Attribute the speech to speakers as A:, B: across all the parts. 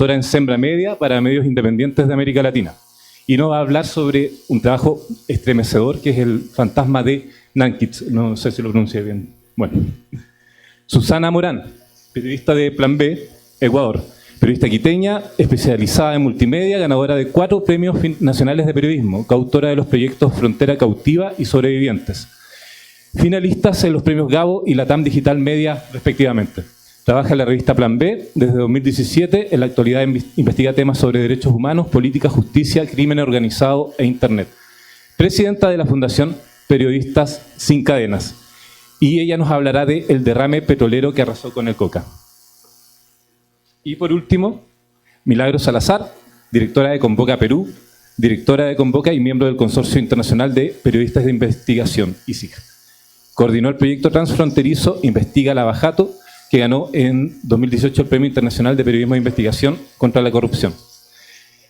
A: consultora en Sembra Media para medios independientes de América Latina. Y nos va a hablar sobre un trabajo estremecedor que es el fantasma de Nanquitch, no sé si lo pronuncié bien. Bueno, Susana Morán, periodista de Plan B, Ecuador. Periodista quiteña, especializada en multimedia, ganadora de 4 premios nacionales de periodismo, coautora de los proyectos Frontera Cautiva y Sobrevivientes. Finalistas en los premios Gabo y Latam Digital Media, respectivamente. Trabaja en la revista Plan B desde 2017, en la actualidad investiga temas sobre derechos humanos, política, justicia, crimen organizado e Internet. Presidenta de la Fundación Periodistas Sin Cadenas. Y ella nos hablará de el derrame petrolero que arrasó con el Coca. Y por último, Milagros Salazar, directora de Convoca Perú, directora de Convoca y miembro del Consorcio Internacional de Periodistas de Investigación, ISIG. Coordinó el proyecto transfronterizo Investiga Lavajato, que ganó en 2018 el Premio Internacional de Periodismo de Investigación contra la Corrupción.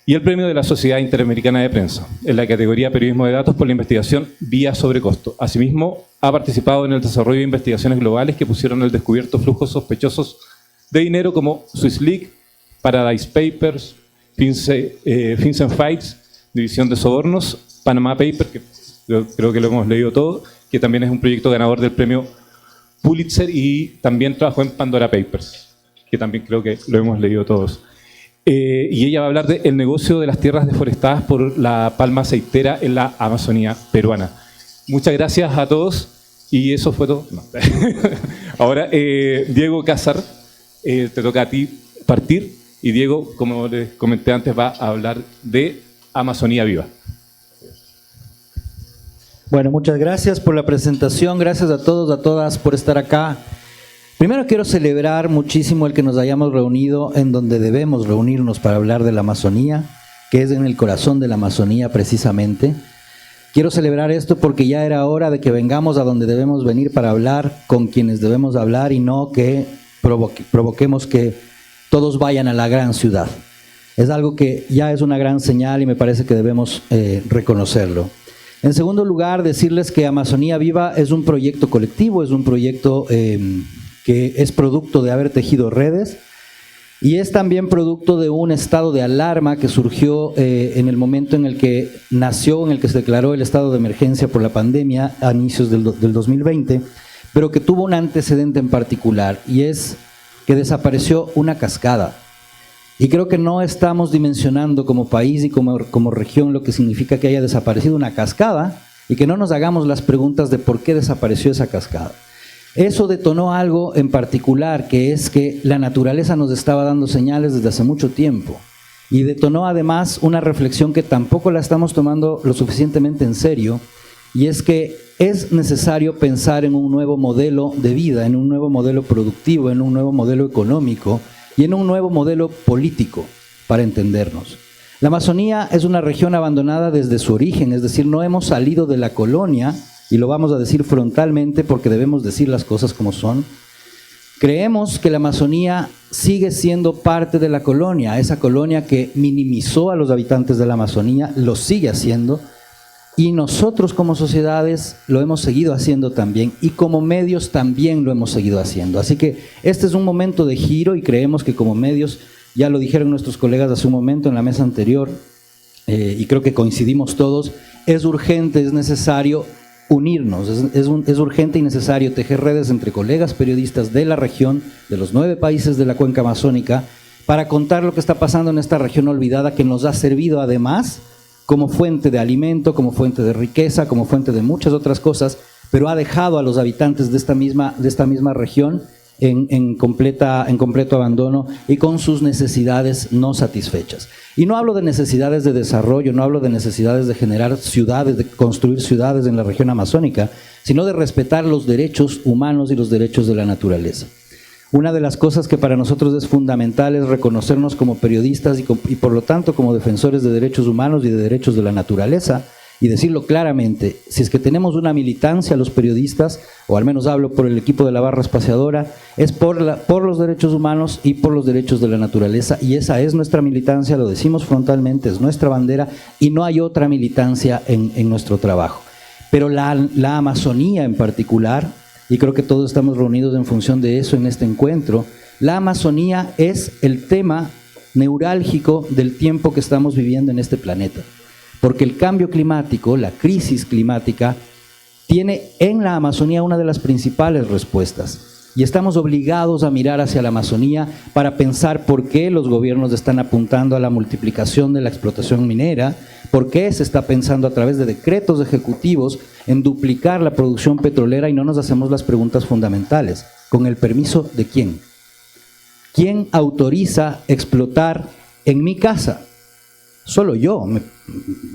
A: Y el Premio de la Sociedad Interamericana de Prensa, en la categoría Periodismo de Datos por la Investigación vía sobrecosto. Asimismo, ha participado en el desarrollo de investigaciones globales que pusieron al descubierto flujos sospechosos de dinero como Swiss Leak, Paradise Papers, FinCEN Files, División de Sobornos, Panama Papers, que creo que lo hemos leído todo, que también es un proyecto ganador del premio Pulitzer, y también trabajó en Pandora Papers, que también creo que lo hemos leído todos. Y ella va a hablar del negocio de las tierras deforestadas por la palma aceitera en la Amazonía peruana. Muchas gracias a todos y eso fue todo. No. Ahora, Diego Cázar, te toca a ti partir, y Diego, como les comenté antes, va a hablar de Amazonía Viva.
B: Bueno, muchas gracias por la presentación, gracias a todos, a todas por estar acá. Primero quiero celebrar muchísimo el que nos hayamos reunido en donde debemos reunirnos para hablar de la Amazonía, que es en el corazón de la Amazonía precisamente. Quiero celebrar esto porque ya era hora de que vengamos a donde debemos venir para hablar con quienes debemos hablar y no que provoquemos que todos vayan a la gran ciudad. Es algo que ya es una gran señal y me parece que debemos reconocerlo. En segundo lugar, decirles que Amazonía Viva es un proyecto colectivo, es un proyecto que es producto de haber tejido redes y es también producto de un estado de alarma que surgió en el momento en el que nació, en el que se declaró el estado de emergencia por la pandemia a inicios del 2020, pero que tuvo un antecedente en particular, y es que desapareció una cascada. Y creo que no estamos dimensionando como país y como región lo que significa que haya desaparecido una cascada y que no nos hagamos las preguntas de por qué desapareció esa cascada. Eso detonó algo en particular, que es que la naturaleza nos estaba dando señales desde hace mucho tiempo, y detonó además una reflexión que tampoco la estamos tomando lo suficientemente en serio, y es que es necesario pensar en un nuevo modelo de vida, en un nuevo modelo productivo, en un nuevo modelo económico y en un nuevo modelo político para entendernos. La Amazonía es una región abandonada desde su origen, es decir, no hemos salido de la colonia, y lo vamos a decir frontalmente porque debemos decir las cosas como son. Creemos que la Amazonía sigue siendo parte de la colonia, esa colonia que minimizó a los habitantes de la Amazonía, lo sigue haciendo, y nosotros como sociedades lo hemos seguido haciendo también, y como medios también lo hemos seguido haciendo. Así que este es un momento de giro, y creemos que como medios, ya lo dijeron nuestros colegas hace un momento en la mesa anterior, y creo que coincidimos todos, es urgente, es necesario unirnos, es urgente y necesario tejer redes entre colegas periodistas de la región, de los 9 países de la cuenca amazónica, para contar lo que está pasando en esta región olvidada, que nos ha servido además como fuente de alimento, como fuente de riqueza, como fuente de muchas otras cosas, pero ha dejado a los habitantes de esta misma región en completo abandono y con sus necesidades no satisfechas. Y no hablo de necesidades de desarrollo, no hablo de necesidades de generar ciudades, de construir ciudades en la región amazónica, sino de respetar los derechos humanos y los derechos de la naturaleza. Una de las cosas que para nosotros es fundamental es reconocernos como periodistas y por lo tanto como defensores de derechos humanos y de derechos de la naturaleza, y decirlo claramente: si es que tenemos una militancia los periodistas, o al menos hablo por el equipo de la barra espaciadora, es por los derechos humanos y por los derechos de la naturaleza, y esa es nuestra militancia, lo decimos frontalmente, es nuestra bandera, y no hay otra militancia en nuestro trabajo. Pero la Amazonía en particular, y creo que todos estamos reunidos en función de eso en este encuentro, la Amazonía es el tema neurálgico del tiempo que estamos viviendo en este planeta. Porque el cambio climático, la crisis climática, tiene en la Amazonía una de las principales respuestas. Y estamos obligados a mirar hacia la Amazonía para pensar por qué los gobiernos están apuntando a la multiplicación de la explotación minera, por qué se está pensando a través de decretos ejecutivos en duplicar la producción petrolera y no nos hacemos las preguntas fundamentales. ¿Con el permiso de quién? ¿Quién autoriza explotar en mi casa? Solo yo,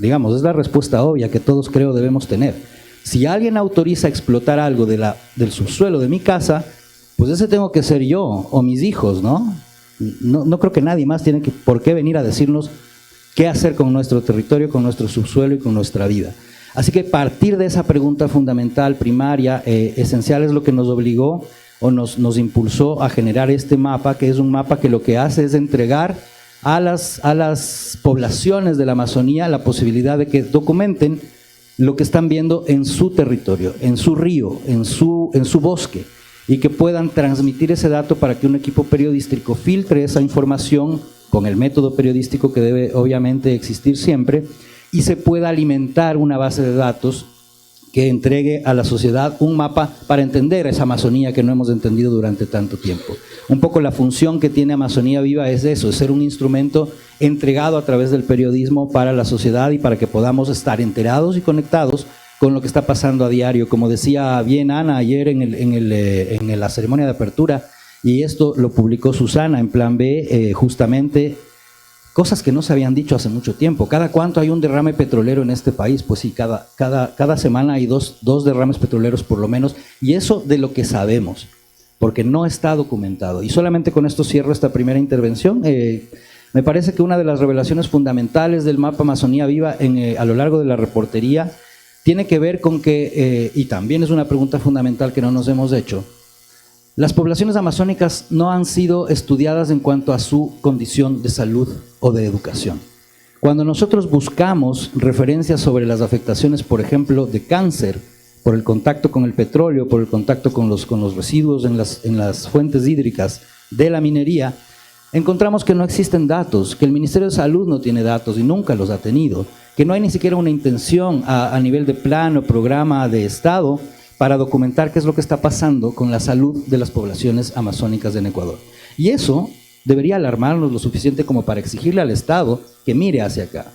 B: digamos, es la respuesta obvia que todos creo debemos tener. Si alguien autoriza explotar algo del subsuelo de mi casa, pues ese tengo que ser yo o mis hijos, ¿no? No creo que nadie más tiene por qué venir a decirnos qué hacer con nuestro territorio, con nuestro subsuelo y con nuestra vida. Así que partir de esa pregunta fundamental, primaria, esencial, es lo que nos obligó o nos impulsó a generar este mapa, que es un mapa que lo que hace es entregar a las poblaciones de la Amazonía la posibilidad de que documenten lo que están viendo en su territorio, en su río, en su bosque, y que puedan transmitir ese dato para que un equipo periodístico filtre esa información con el método periodístico que debe obviamente existir siempre, y se pueda alimentar una base de datos que entregue a la sociedad un mapa para entender esa Amazonía que no hemos entendido durante tanto tiempo. Un poco la función que tiene Amazonía Viva es eso, es ser un instrumento entregado a través del periodismo para la sociedad y para que podamos estar enterados y conectados con lo que está pasando a diario. Como decía bien Ana ayer en la ceremonia de apertura, y esto lo publicó Susana en Plan B, justamente cosas que no se habían dicho hace mucho tiempo. ¿Cada cuánto hay un derrame petrolero en este país? Pues sí, cada semana hay dos derrames petroleros por lo menos, y eso de lo que sabemos, porque no está documentado. Y solamente con esto cierro esta primera intervención. Me parece que una de las revelaciones fundamentales del mapa Amazonía Viva a lo largo de la reportería tiene que ver con que, y también es una pregunta fundamental que no nos hemos hecho, las poblaciones amazónicas no han sido estudiadas en cuanto a su condición de salud o de educación. Cuando nosotros buscamos referencias sobre las afectaciones, por ejemplo, de cáncer, por el contacto con el petróleo, por el contacto con los residuos en las fuentes hídricas de la minería, encontramos que no existen datos, que el Ministerio de Salud no tiene datos y nunca los ha tenido, que no hay ni siquiera una intención a nivel de plan o programa de Estado para documentar qué es lo que está pasando con la salud de las poblaciones amazónicas en Ecuador. Y eso debería alarmarnos lo suficiente como para exigirle al Estado que mire hacia acá,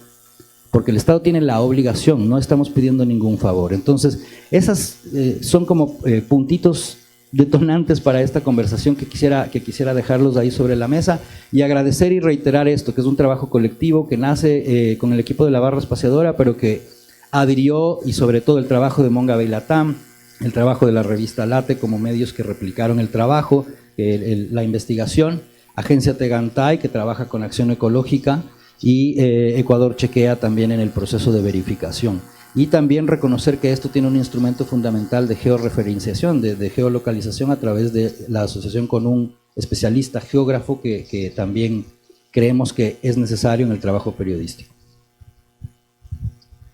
B: porque el Estado tiene la obligación, no estamos pidiendo ningún favor. Entonces, esas son como puntitos detonantes para esta conversación que quisiera dejarlos ahí sobre la mesa, y agradecer y reiterar esto, que es un trabajo colectivo que nace con el equipo de la Barra Espaciadora, pero que adhirió, y sobre todo el trabajo de Monga Beilatam, el trabajo de la revista Late como medios que replicaron el trabajo, la investigación, Agencia Tegantay, que trabaja con acción ecológica, y Ecuador Chequea también en el proceso de verificación. Y también reconocer que esto tiene un instrumento fundamental de georreferenciación, de geolocalización a través de la asociación con un especialista geógrafo que también creemos que es necesario en el trabajo periodístico.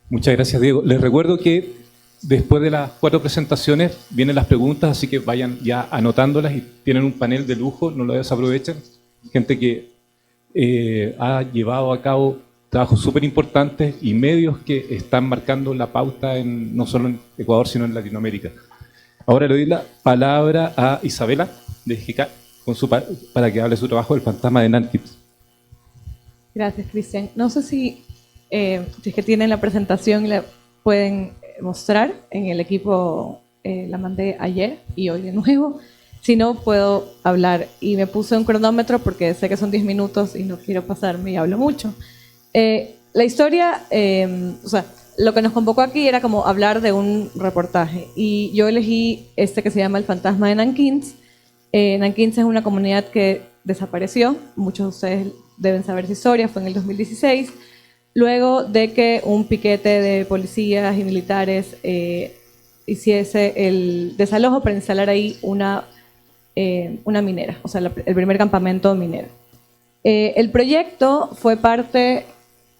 A: Muchas gracias, Diego. Les recuerdo que después de las 4 presentaciones vienen las preguntas, así que vayan ya anotándolas, y tienen un panel de lujo, no lo desaprovechen. Gente que ha llevado a cabo trabajos súper importantes y medios que están marcando la pauta no solo en Ecuador, sino en Latinoamérica. Ahora le doy la palabra a Isabela de GK para que hable su trabajo del fantasma de Nanquit.
C: Gracias, Cristian. No sé si es que tienen la presentación y la pueden mostrar en el equipo, la mandé ayer y hoy de nuevo. Si no, puedo hablar, y me puse un cronómetro porque sé que son 10 minutos y no quiero pasarme y hablo mucho. La historia, o sea, lo que nos convocó aquí era como hablar de un reportaje, y yo elegí este que se llama El fantasma de Nanquins. Nanquins es una comunidad que desapareció, muchos de ustedes deben saber su historia, fue en el 2016, luego de que un piquete de policías y militares hiciese el desalojo para instalar ahí una minera, o sea, el primer campamento minero. El proyecto fue parte,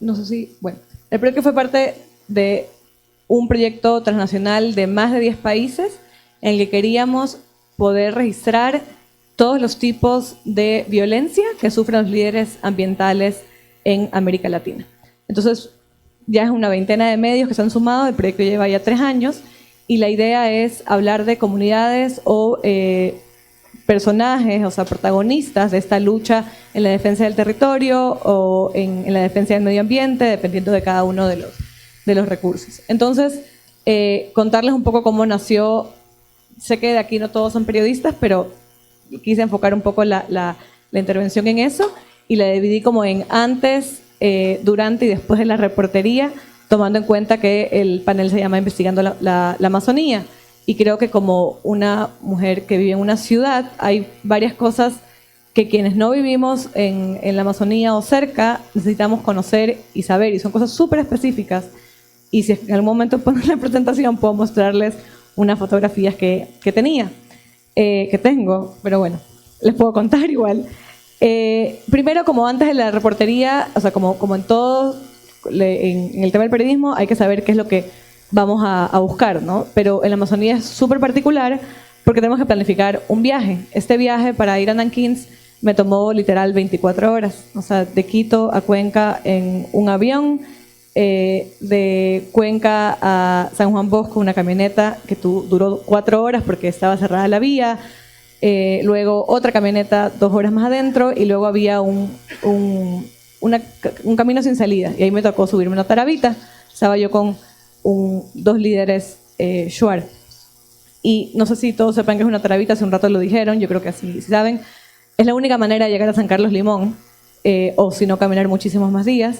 C: el proyecto fue parte de un proyecto transnacional de más de 10 países en el que queríamos poder registrar todos los tipos de violencia que sufren los líderes ambientales en América Latina. Entonces, ya es una veintena de medios que se han sumado, el proyecto lleva ya 3 años, y la idea es hablar de comunidades o personajes, o sea, protagonistas de esta lucha en la defensa del territorio o en la defensa del medio ambiente, dependiendo de cada uno de los recursos. Entonces, contarles un poco cómo nació. Sé que de aquí no todos son periodistas, pero quise enfocar un poco la intervención en eso y la dividí como en antes, durante y después de la reportería, tomando en cuenta que el panel se llama Investigando la Amazonía. Y creo que como una mujer que vive en una ciudad, hay varias cosas que quienes no vivimos en la Amazonía o cerca necesitamos conocer y saber, y son cosas súper específicas. Y si en algún momento ponen la presentación, puedo mostrarles unas fotografías que tengo, pero bueno, les puedo contar igual. Primero, como antes de la reportería, o sea, como en todo, en el tema del periodismo, hay que saber qué es lo que vamos a buscar, ¿no? Pero en la Amazonía es súper particular porque tenemos que planificar un viaje. Este viaje para ir a Nankín me tomó literal 24 horas, o sea, de Quito a Cuenca en un avión, de Cuenca a San Juan Bosco una camioneta que duró 4 horas porque estaba cerrada la vía, luego otra camioneta 2 horas más adentro y luego había un camino sin salida y ahí me tocó subirme una tarabita. Estaba yo con 2 líderes shuar. Y no sé si todos sepan que es una tarabita, hace un rato lo dijeron, yo creo que así saben. Es la única manera de llegar a San Carlos Limón, o si no, caminar muchísimos más días.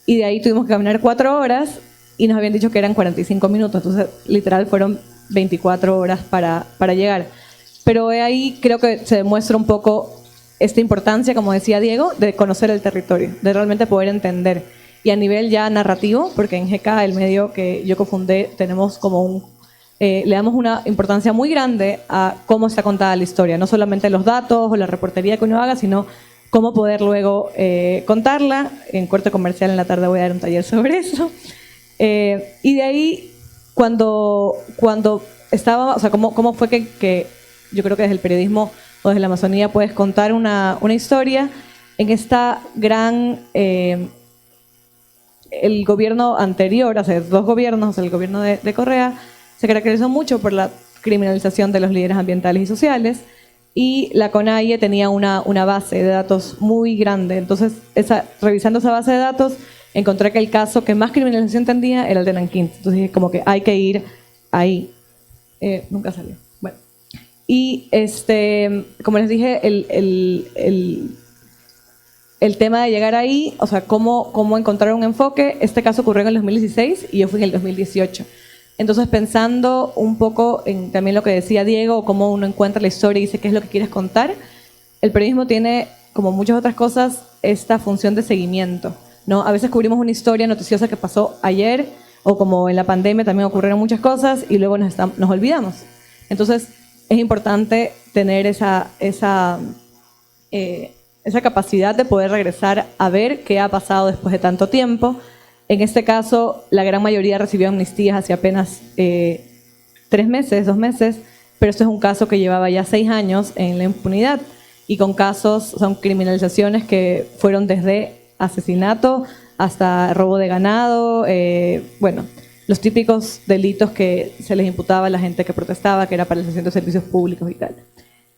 C: Y de ahí tuvimos que caminar 4 horas y nos habían dicho que eran 45 minutos, entonces literal fueron 24 horas para llegar. Pero ahí creo que se demuestra un poco esta importancia, como decía Diego, de conocer el territorio, de realmente poder entender. Y a nivel ya narrativo, porque en GK, el medio que yo cofundé, tenemos como le damos una importancia muy grande a cómo está contada la historia, no solamente los datos o la reportería que uno haga, sino cómo poder luego contarla. En Corte Comercial en la tarde voy a dar un taller sobre eso. Y de ahí, cuando estaba, o sea, cómo fue que yo creo que desde el periodismo o desde la Amazonía puedes contar una historia en esta gran... el gobierno anterior, hace 2 gobiernos, el gobierno de Correa, se caracterizó mucho por la criminalización de los líderes ambientales y sociales, y la CONAIE tenía una base de datos muy grande. Entonces, revisando esa base de datos, encontré que el caso que más criminalización tenía era el de Nankín. Entonces dije, como que hay que ir ahí. Nunca salió. Bueno. Y como les dije, el tema de llegar ahí, o sea, cómo encontrar un enfoque. Este caso ocurrió en el 2016 y yo fui en el 2018. Entonces, pensando un poco en también lo que decía Diego, cómo uno encuentra la historia y dice qué es lo que quieres contar, el periodismo tiene, como muchas otras cosas, esta función de seguimiento, ¿no? A veces cubrimos una historia noticiosa que pasó ayer, o como en la pandemia también ocurrieron muchas cosas y luego nos olvidamos. Entonces, es importante tener esa capacidad de poder regresar a ver qué ha pasado después de tanto tiempo. En este caso, la gran mayoría recibió amnistías hace apenas 3 meses, 2 meses, pero esto es un caso que llevaba ya 6 años en la impunidad y con casos, son criminalizaciones que fueron desde asesinato hasta robo de ganado, bueno, los típicos delitos que se les imputaba a la gente que protestaba, que era paralización de servicios públicos y tal.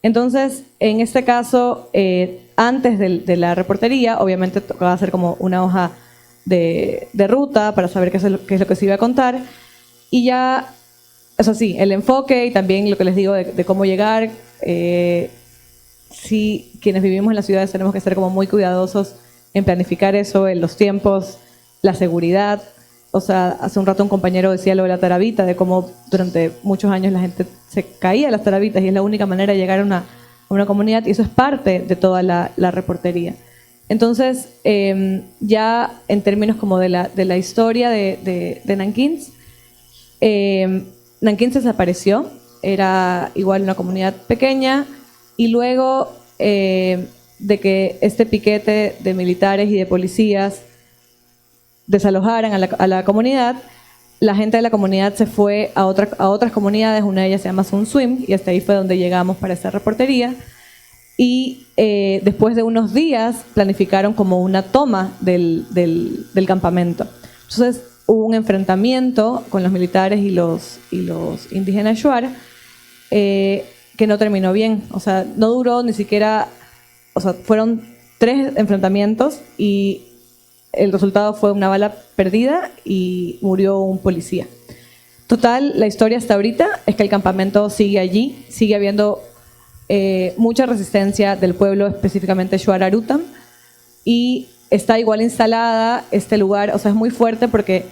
C: Entonces, en este caso, antes de la reportería, obviamente tocaba hacer como una hoja de ruta para saber qué es lo que se iba a contar. Y ya, eso sí, el enfoque y también lo que les digo de cómo llegar. Sí, quienes vivimos en las ciudades tenemos que ser como muy cuidadosos en planificar eso, en los tiempos, la seguridad. O sea, hace un rato un compañero decía lo de la tarabita, de cómo durante muchos años la gente se caía de las tarabitas y es la única manera de llegar a una comunidad, y eso es parte de toda la reportería. Entonces, ya en términos como de la historia de Nankín, Nankín se desapareció, era igual una comunidad pequeña, y luego de que este piquete de militares y de policías desalojaran a la comunidad, la gente de la comunidad se fue a otras comunidades, una de ellas se llama Sun Swim, y hasta ahí fue donde llegamos para esta reportería. y después de unos días planificaron como una toma del campamento. Entonces hubo un enfrentamiento con los militares y los indígenas Shuar que no terminó bien. O sea, no duró ni siquiera, o sea, fueron 3 enfrentamientos y el resultado fue una bala perdida y murió un policía. Total, la historia hasta ahorita es que el campamento sigue allí, sigue habiendo mucha resistencia del pueblo, específicamente Shuar Arutam, y está igual instalada este lugar. O sea, es muy fuerte porque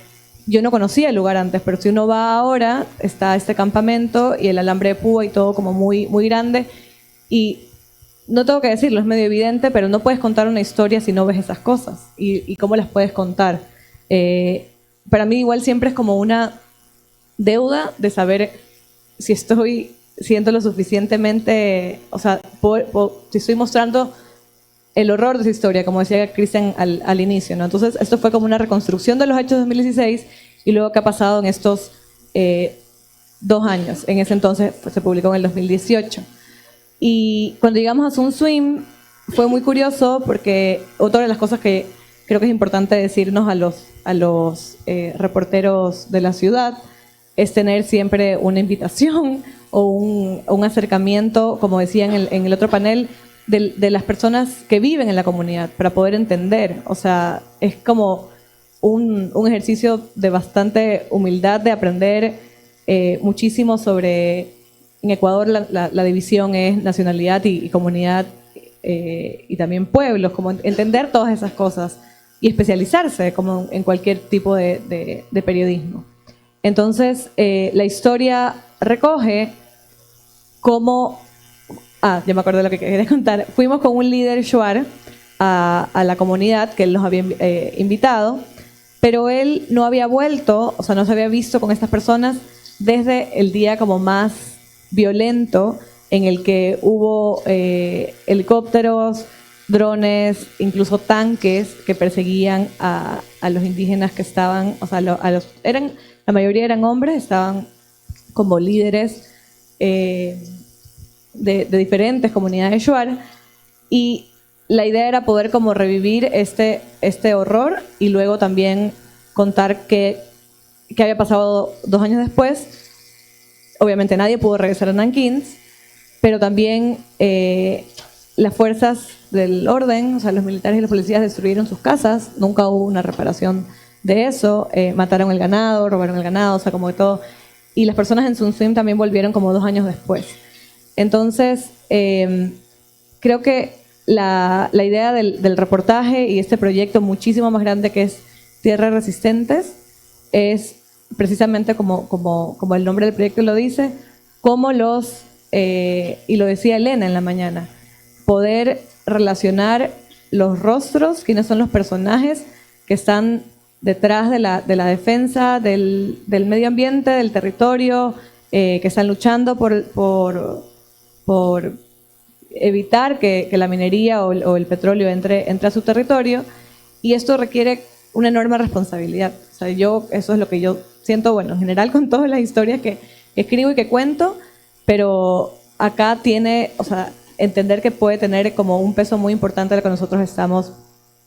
C: yo no conocía el lugar antes, pero si uno va ahora, está este campamento y el alambre de púa y todo como muy, muy grande. Y no tengo que decirlo, es medio evidente, pero no puedes contar una historia si no ves esas cosas. ¿Y cómo las puedes contar? Para mí igual siempre es como una deuda de saber si estoy siendo lo suficientemente, o sea, si estoy mostrando el horror de esa historia, como decía Cristian al inicio, ¿no? Entonces, esto fue como una reconstrucción de los hechos de 2016 y luego qué ha pasado en estos 2 años. En ese entonces pues, se publicó en el 2018. Y cuando llegamos a Sun Swim fue muy curioso porque otra de las cosas que creo que es importante decirnos a los reporteros de la ciudad es tener siempre una invitación o un acercamiento, como decía en el otro panel, de las personas que viven en la comunidad para poder entender. O sea, es como un ejercicio de bastante humildad, de aprender muchísimo sobre... En Ecuador la división es nacionalidad y comunidad y también pueblos, como entender todas esas cosas y especializarse como en cualquier tipo de periodismo. Entonces, la historia recoge cómo... ya me acuerdo de lo que quería contar. Fuimos con un líder Shuar a la comunidad que él nos había invitado, pero él no había vuelto, o sea, no se había visto con estas personas desde el día como más violento en el que hubo helicópteros, drones, incluso tanques que perseguían a los indígenas que estaban, o sea, la mayoría eran hombres, estaban como líderes de diferentes comunidades Shuar, y la idea era poder como revivir este horror y luego también contar qué había pasado 2 años después. Obviamente nadie pudo regresar a Nankín, pero también las fuerzas del orden, o sea, los militares y los policías destruyeron sus casas, nunca hubo una reparación de eso, mataron el ganado, robaron el ganado, o sea, como de todo. Y las personas en Sun Swim también volvieron como 2 años después. Entonces, creo que la idea del reportaje y este proyecto muchísimo más grande que es Tierras Resistentes es precisamente como el nombre del proyecto lo dice, cómo y lo decía Elena en la mañana, poder relacionar los rostros, quiénes son los personajes que están detrás de la defensa del medio ambiente, del territorio, que están luchando por evitar que la minería o el petróleo entre a su territorio, y esto requiere una enorme responsabilidad. O sea, eso es lo que yo siento, bueno, en general con todas las historias que escribo y que cuento, pero acá o sea, entender que puede tener como un peso muy importante lo que nosotros estamos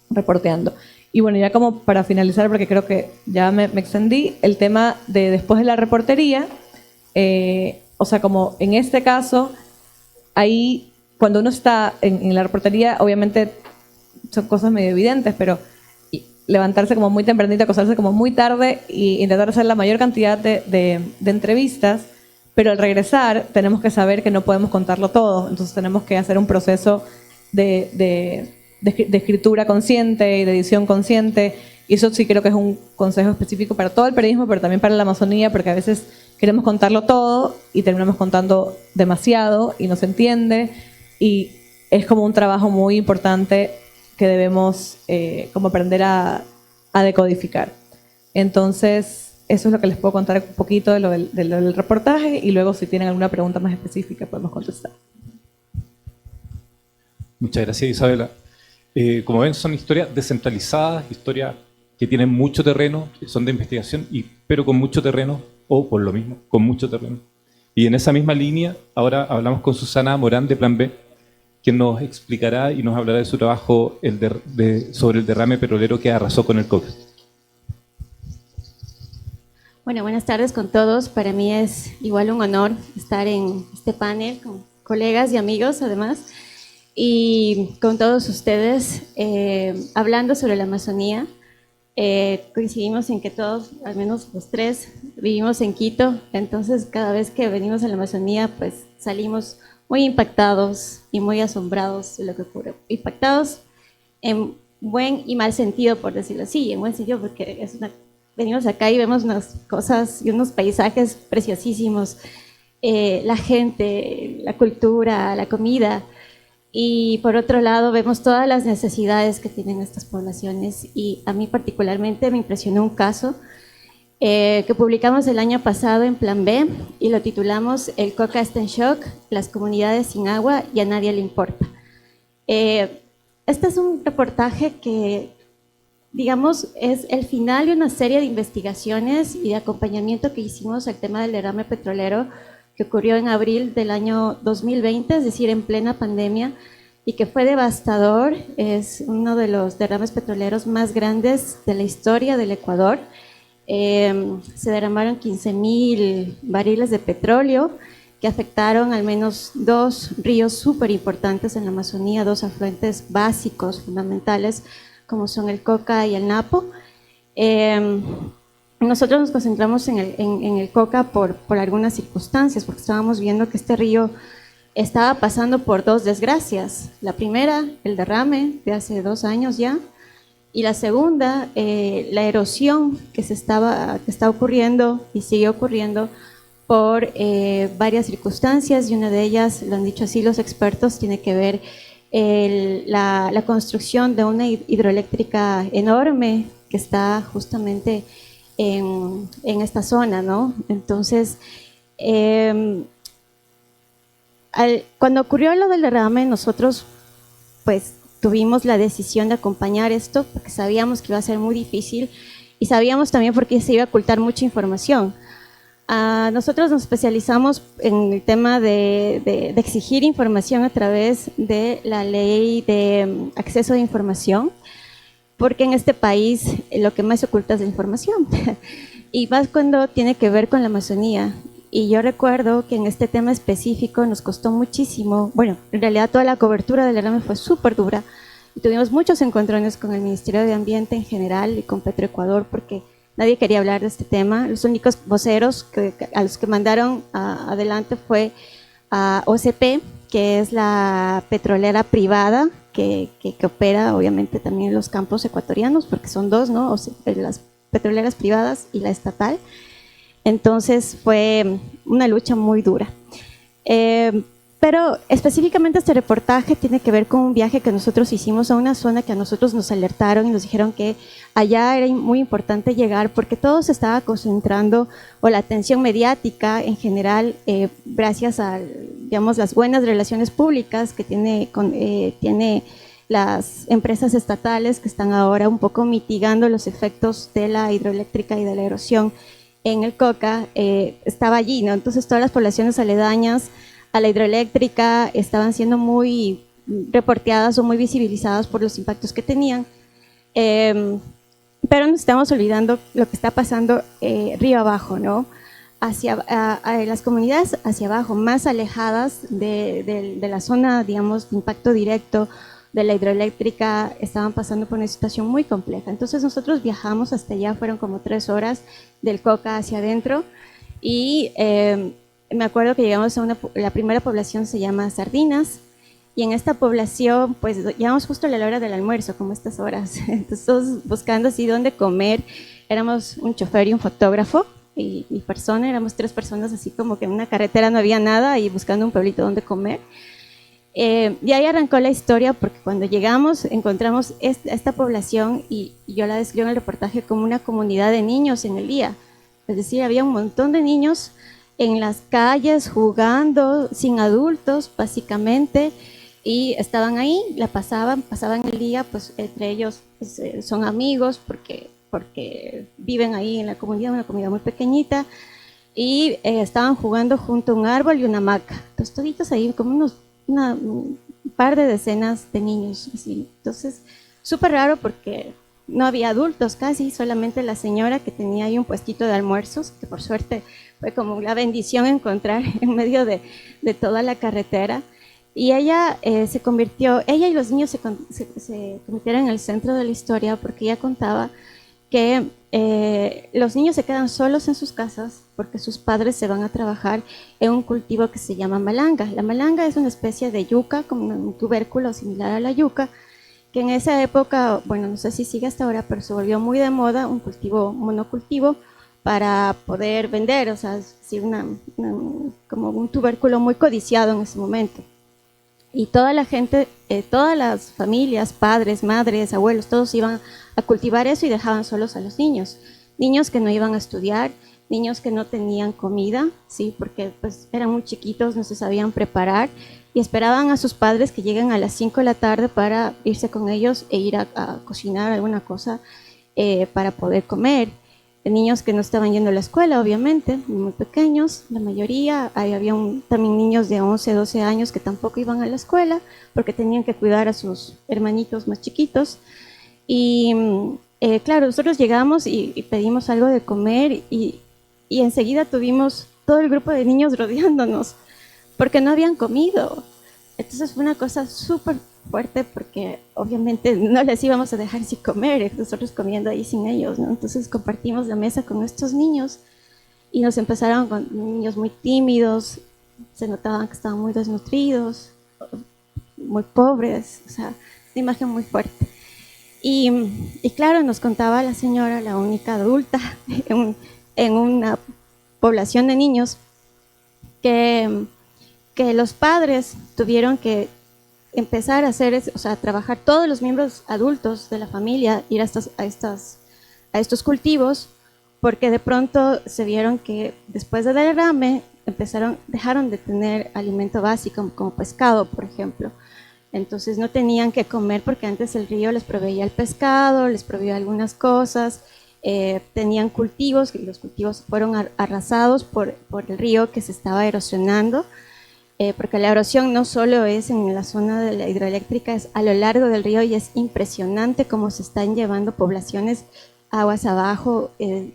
C: reporteando. Y bueno, ya como para finalizar, porque creo que ya me extendí, el tema de después de la reportería, o sea, como en este caso, ahí cuando uno está en la reportería, obviamente son cosas medio evidentes, pero levantarse como muy tempranito, acostarse como muy tarde e intentar hacer la mayor cantidad de entrevistas, pero al regresar tenemos que saber que no podemos contarlo todo, entonces tenemos que hacer un proceso de escritura consciente y de edición consciente, y eso sí creo que es un consejo específico para todo el periodismo, pero también para la Amazonía, porque a veces queremos contarlo todo y terminamos contando demasiado y no se entiende, y es como un trabajo muy importante que debemos como aprender a decodificar. Entonces, eso es lo que les puedo contar un poquito de lo del reportaje, y luego si tienen alguna pregunta más específica podemos contestar.
A: Muchas gracias, Isabela. Como ven, son historias descentralizadas, historias que tienen mucho terreno, que son de investigación, pero con mucho terreno, o por lo mismo, con mucho terreno. Y en esa misma línea, ahora hablamos con Susana Morán de Plan B, quien nos explicará y nos hablará de su trabajo sobre el derrame petrolero que arrasó con el Coca.
D: Bueno, buenas tardes con todos. Para mí es igual un honor estar en este panel con colegas y amigos, además, y con todos ustedes hablando sobre la Amazonía. Coincidimos en que todos, al menos los tres, vivimos en Quito, entonces cada vez que venimos a la Amazonía, pues salimos muy impactados y muy asombrados de lo que ocurre. Impactados en buen y mal sentido, por decirlo así, en buen sentido porque venimos acá y vemos unas cosas y unos paisajes preciosísimos, la gente, la cultura, la comida. Y por otro lado vemos todas las necesidades que tienen estas poblaciones, y a mí particularmente me impresionó un caso que publicamos el año pasado en Plan B y lo titulamos El Coca está en shock, las comunidades sin agua y a nadie le importa. Este es un reportaje que, digamos, es el final de una serie de investigaciones y de acompañamiento que hicimos al tema del derrame petrolero que ocurrió en abril del año 2020, es decir, en plena pandemia, y que fue devastador. Es uno de los derrames petroleros más grandes de la historia del Ecuador. Se derramaron 15.000 barriles de petróleo que afectaron al menos 2 ríos súper importantes en la Amazonía, 2 afluentes básicos, fundamentales, como son el Coca y el Napo. Nosotros nos concentramos en el Coca por algunas circunstancias, porque estábamos viendo que este río estaba pasando por 2 desgracias. La primera, el derrame de hace 2 años ya, y la segunda, la erosión que está ocurriendo y sigue ocurriendo por varias circunstancias, y una de ellas, lo han dicho así los expertos, tiene que ver la construcción de una hidroeléctrica enorme que está justamente en esta zona, ¿no? Entonces, cuando ocurrió lo del derrame, nosotros pues tuvimos la decisión de acompañar esto porque sabíamos que iba a ser muy difícil y sabíamos también porque se iba a ocultar mucha información. Nosotros nos especializamos en el tema de exigir información a través de la ley de acceso de información, porque en este país lo que más se oculta es la información, y más cuando tiene que ver con la Amazonía. Y yo recuerdo que en este tema específico nos costó muchísimo, bueno, en realidad toda la cobertura del derrame fue súper dura, y tuvimos muchos encontrones con el Ministerio de Ambiente en general y con Petroecuador, porque nadie quería hablar de este tema. Los únicos voceros a los que mandaron adelante fue a OCP, que es la petrolera privada que opera obviamente también en los campos ecuatorianos, porque son 2, ¿no? Las petroleras privadas y la estatal. Entonces fue una lucha muy dura. Pero específicamente este reportaje tiene que ver con un viaje que nosotros hicimos a una zona que a nosotros nos alertaron y nos dijeron que allá era muy importante llegar porque todo se estaba concentrando, o la atención mediática en general, gracias a, digamos, las buenas relaciones públicas que tiene las empresas estatales, que están ahora un poco mitigando los efectos de la hidroeléctrica y de la erosión en el Coca, estaba allí, ¿no? Entonces todas las poblaciones aledañas a la hidroeléctrica estaban siendo muy reporteadas o muy visibilizadas por los impactos que tenían, pero nos estamos olvidando lo que está pasando río abajo, ¿no? A las comunidades hacia abajo, más alejadas de la zona, digamos, de impacto directo de la hidroeléctrica, estaban pasando por una situación muy compleja. Entonces nosotros viajamos hasta allá, fueron como 3 horas del Coca hacia adentro, y me acuerdo que llegamos a la primera población, se llama Sardinas, y en esta población pues llegamos justo a la hora del almuerzo, como estas horas, entonces todos buscando así dónde comer. Éramos un chofer y un fotógrafo y mi persona, éramos 3 personas, así como que en una carretera no había nada y buscando un pueblito donde comer. Y ahí arrancó la historia, porque cuando llegamos encontramos esta población, y yo la describo en el reportaje como una comunidad de niños en el día. Es decir, había un montón de niños en las calles jugando, sin adultos básicamente, y estaban ahí, pasaban el día, pues entre ellos pues, son amigos porque viven ahí en la comunidad, una comunidad muy pequeñita, y estaban jugando junto a un árbol y una hamaca. Entonces toditos ahí como par de decenas de niños. Así. Entonces, súper raro porque no había adultos casi, solamente la señora que tenía ahí un puestito de almuerzos, que por suerte fue como la bendición encontrar en medio de toda la carretera. Y ella se convirtió, ella y los niños se convirtieron en el centro de la historia porque ella contaba que los niños se quedan solos en sus casas porque sus padres se van a trabajar en un cultivo que se llama malanga. La malanga es una especie de yuca, como un tubérculo similar a la yuca, que en esa época, bueno, no sé si sigue hasta ahora, pero se volvió muy de moda, un cultivo, monocultivo, para poder vender, o sea, sí, como un tubérculo muy codiciado en ese momento. Y toda la gente, todas las familias, padres, madres, abuelos, todos iban a cultivar eso y dejaban solos a los niños. Niños que no iban a estudiar, niños que no tenían comida, sí, porque pues eran muy chiquitos, no se sabían preparar y esperaban a sus padres que lleguen a las 5 de la tarde para irse con ellos e ir a cocinar alguna cosa para poder comer. Niños que no estaban yendo a la escuela, obviamente, muy pequeños, la mayoría. Había también niños de 11, 12 años que tampoco iban a la escuela porque tenían que cuidar a sus hermanitos más chiquitos. Y claro, nosotros llegamos y pedimos algo de comer y enseguida tuvimos todo el grupo de niños rodeándonos porque no habían comido. Entonces fue una cosa súper fuerte porque obviamente no les íbamos a dejar sin comer, nosotros comiendo ahí sin ellos, ¿no? Entonces compartimos la mesa con estos niños y nos empezaron con niños muy tímidos, se notaban que estaban muy desnutridos, muy pobres, o sea, una imagen muy fuerte. Y claro, nos contaba la señora, la única adulta en una población de niños, que los padres tuvieron que empezar a hacer, o sea, trabajar todos los miembros adultos de la familia, ir a estos cultivos, porque de pronto se vieron que después del derrame dejaron de tener alimento básico como pescado, por ejemplo. Entonces no tenían que comer porque antes el río les proveía el pescado, les proveía algunas cosas, tenían cultivos y los cultivos fueron arrasados por el río que se estaba erosionando. Porque la erosión no solo es en la zona de la hidroeléctrica, es a lo largo del río y es impresionante cómo se están llevando poblaciones aguas abajo.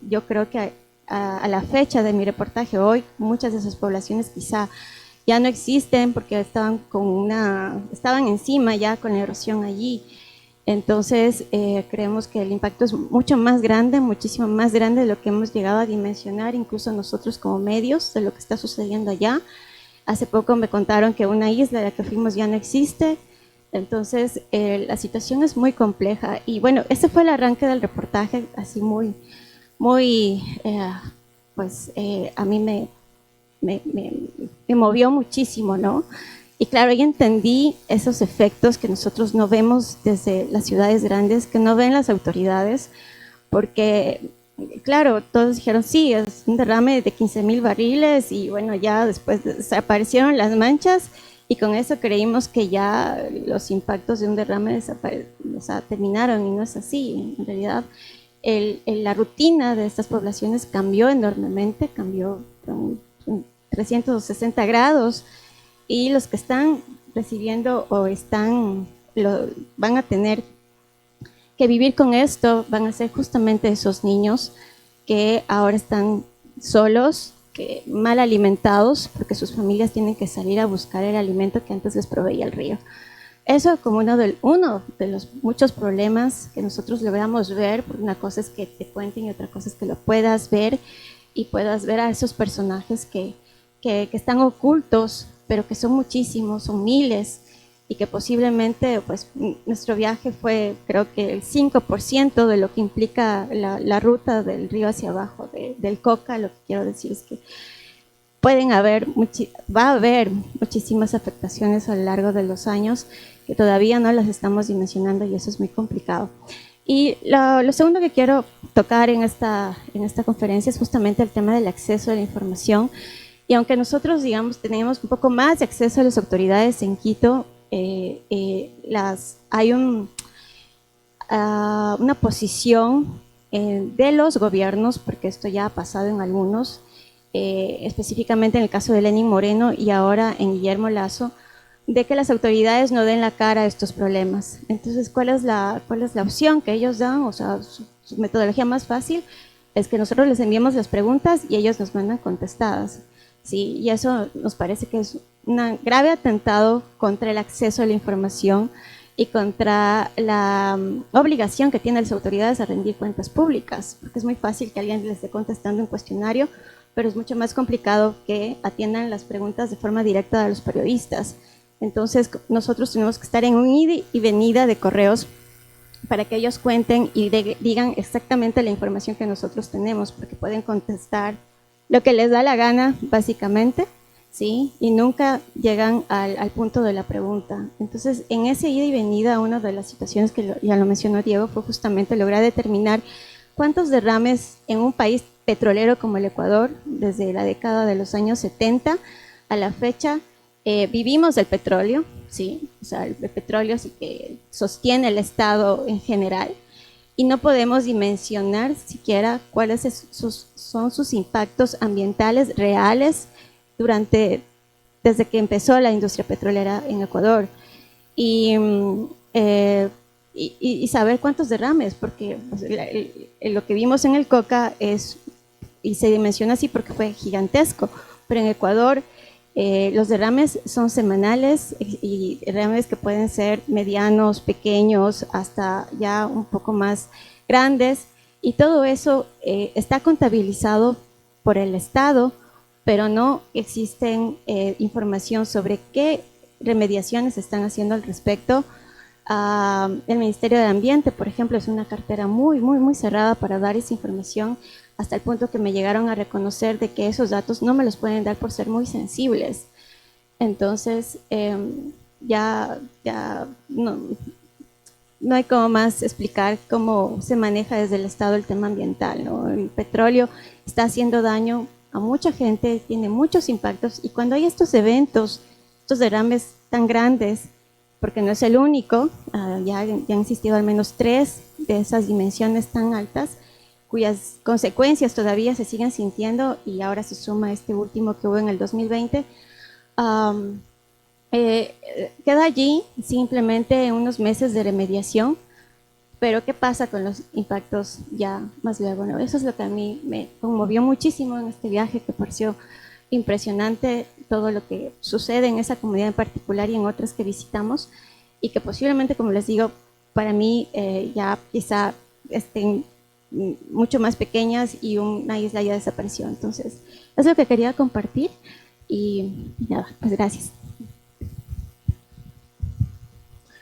D: Yo creo que a la fecha de mi reportaje hoy, muchas de esas poblaciones quizá ya no existen porque estaban encima ya con la erosión allí. Entonces creemos que el impacto es mucho más grande, muchísimo más grande de lo que hemos llegado a dimensionar, incluso nosotros como medios, de lo que está sucediendo allá. Hace poco me contaron que una isla a la que fuimos ya no existe, entonces la situación es muy compleja. Y bueno, ese fue el arranque del reportaje, así muy, a mí me movió muchísimo, ¿no? Y claro, ahí entendí esos efectos que nosotros no vemos desde las ciudades grandes, que no ven las autoridades, porque claro, todos dijeron, sí, es un derrame de 15,000 barriles y bueno, ya después desaparecieron las manchas y con eso creímos que ya los impactos de un derrame terminaron y no es así. En realidad, la rutina de estas poblaciones cambió enormemente, cambió con 360 grados y los que están recibiendo o van a tener que vivir con esto van a ser justamente esos niños que ahora están solos, que mal alimentados, porque sus familias tienen que salir a buscar el alimento que antes les proveía el río. Eso como uno de los muchos problemas que nosotros logramos ver, porque una cosa es que te cuenten y otra cosa es que lo puedas ver y puedas ver a esos personajes que están ocultos, pero que son muchísimos, son miles, y que posiblemente pues, nuestro viaje fue creo que el 5% de lo que implica la ruta del río hacia abajo, del Coca. Lo que quiero decir es que va a haber muchísimas afectaciones a lo largo de los años que todavía no las estamos dimensionando y eso es muy complicado. Y lo segundo que quiero tocar en esta conferencia es justamente el tema del acceso a la información. Y aunque nosotros, digamos, tenemos un poco más de acceso a las autoridades en Quito, hay una posición de los gobiernos, porque esto ya ha pasado en algunos, específicamente en el caso de Lenín Moreno y ahora en Guillermo Lasso, de que las autoridades no den la cara a estos problemas. Entonces, ¿cuál es la opción que ellos dan? O sea, su metodología más fácil es que nosotros les enviemos las preguntas y ellos nos mandan contestadas. Sí, y eso nos parece que es un grave atentado contra el acceso a la información y contra la obligación que tienen las autoridades a rendir cuentas públicas, porque es muy fácil que alguien les esté contestando un cuestionario, pero es mucho más complicado que atiendan las preguntas de forma directa a los periodistas. Entonces, nosotros tenemos que estar en un ida y venida de correos para que ellos cuenten y digan exactamente la información que nosotros tenemos, porque pueden contestar lo que les da la gana, básicamente, ¿sí? Y nunca llegan al punto de la pregunta. Entonces, en ese ida y venida, una de las situaciones que ya lo mencionó Diego fue justamente lograr determinar cuántos derrames en un país petrolero como el Ecuador, desde la década de los años 70 a la fecha, vivimos del petróleo, ¿sí? O sea, el petróleo sí que sostiene el Estado en general, y no podemos dimensionar siquiera cuáles son sus impactos ambientales reales desde que empezó la industria petrolera en Ecuador. Y saber cuántos derrames, porque pues, lo que vimos en el Coca y se dimensiona así porque fue gigantesco, pero en Ecuador los derrames son semanales y derrames que pueden ser medianos, pequeños, hasta ya un poco más grandes, y todo eso está contabilizado por el Estado, pero no existen información sobre qué remediaciones se están haciendo al respecto. El Ministerio de Ambiente, por ejemplo, es una cartera muy cerrada para dar esa información, hasta el punto que me llegaron a reconocer de que esos datos no me los pueden dar por ser muy sensibles. Entonces, ya no hay cómo más explicar cómo se maneja desde el Estado el tema ambiental, ¿no? El petróleo está haciendo daño a mucha gente, tiene muchos impactos, y cuando hay estos eventos, estos derrames tan grandes, porque no es el único, ya han existido al menos 3 de esas dimensiones tan altas, cuyas consecuencias todavía se siguen sintiendo, y ahora se suma este último que hubo en el 2020, queda allí simplemente unos meses de remediación, pero ¿qué pasa con los impactos ya más luego? ¿No? Eso es lo que a mí me conmovió muchísimo en este viaje, que pareció impresionante todo lo que sucede en esa comunidad en particular y en otras que visitamos, y que posiblemente, como les digo, para mí ya quizá estén mucho más pequeñas y una isla ya desapareció. Entonces, es lo que quería compartir, y nada, pues gracias.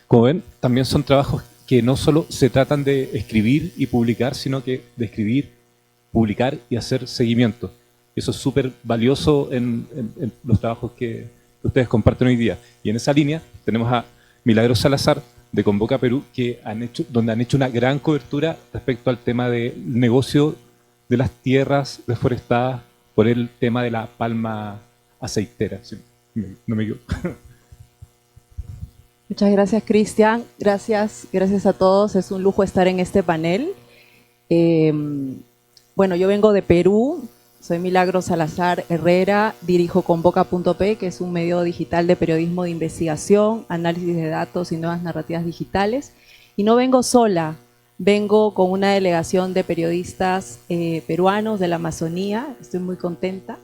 A: Como ven, también son trabajos que no solo se tratan de escribir y publicar, sino que de escribir, publicar y hacer seguimiento. Eso es súper valioso en los trabajos que ustedes comparten hoy día. Y en esa línea tenemos a Milagros Salazar, de Convoca Perú, donde han hecho una gran cobertura respecto al tema del negocio de las tierras deforestadas por el tema de la palma aceitera. Si no me equivoco.
E: Muchas gracias, Cristian. Gracias a todos. Es un lujo estar en este panel. Bueno, yo vengo de Perú. Soy Milagros Salazar Herrera, dirijo Convoca.p, que es un medio digital de periodismo de investigación, análisis de datos y nuevas narrativas digitales. Y no vengo sola, vengo con una delegación de periodistas peruanos de la Amazonía. Estoy muy contenta.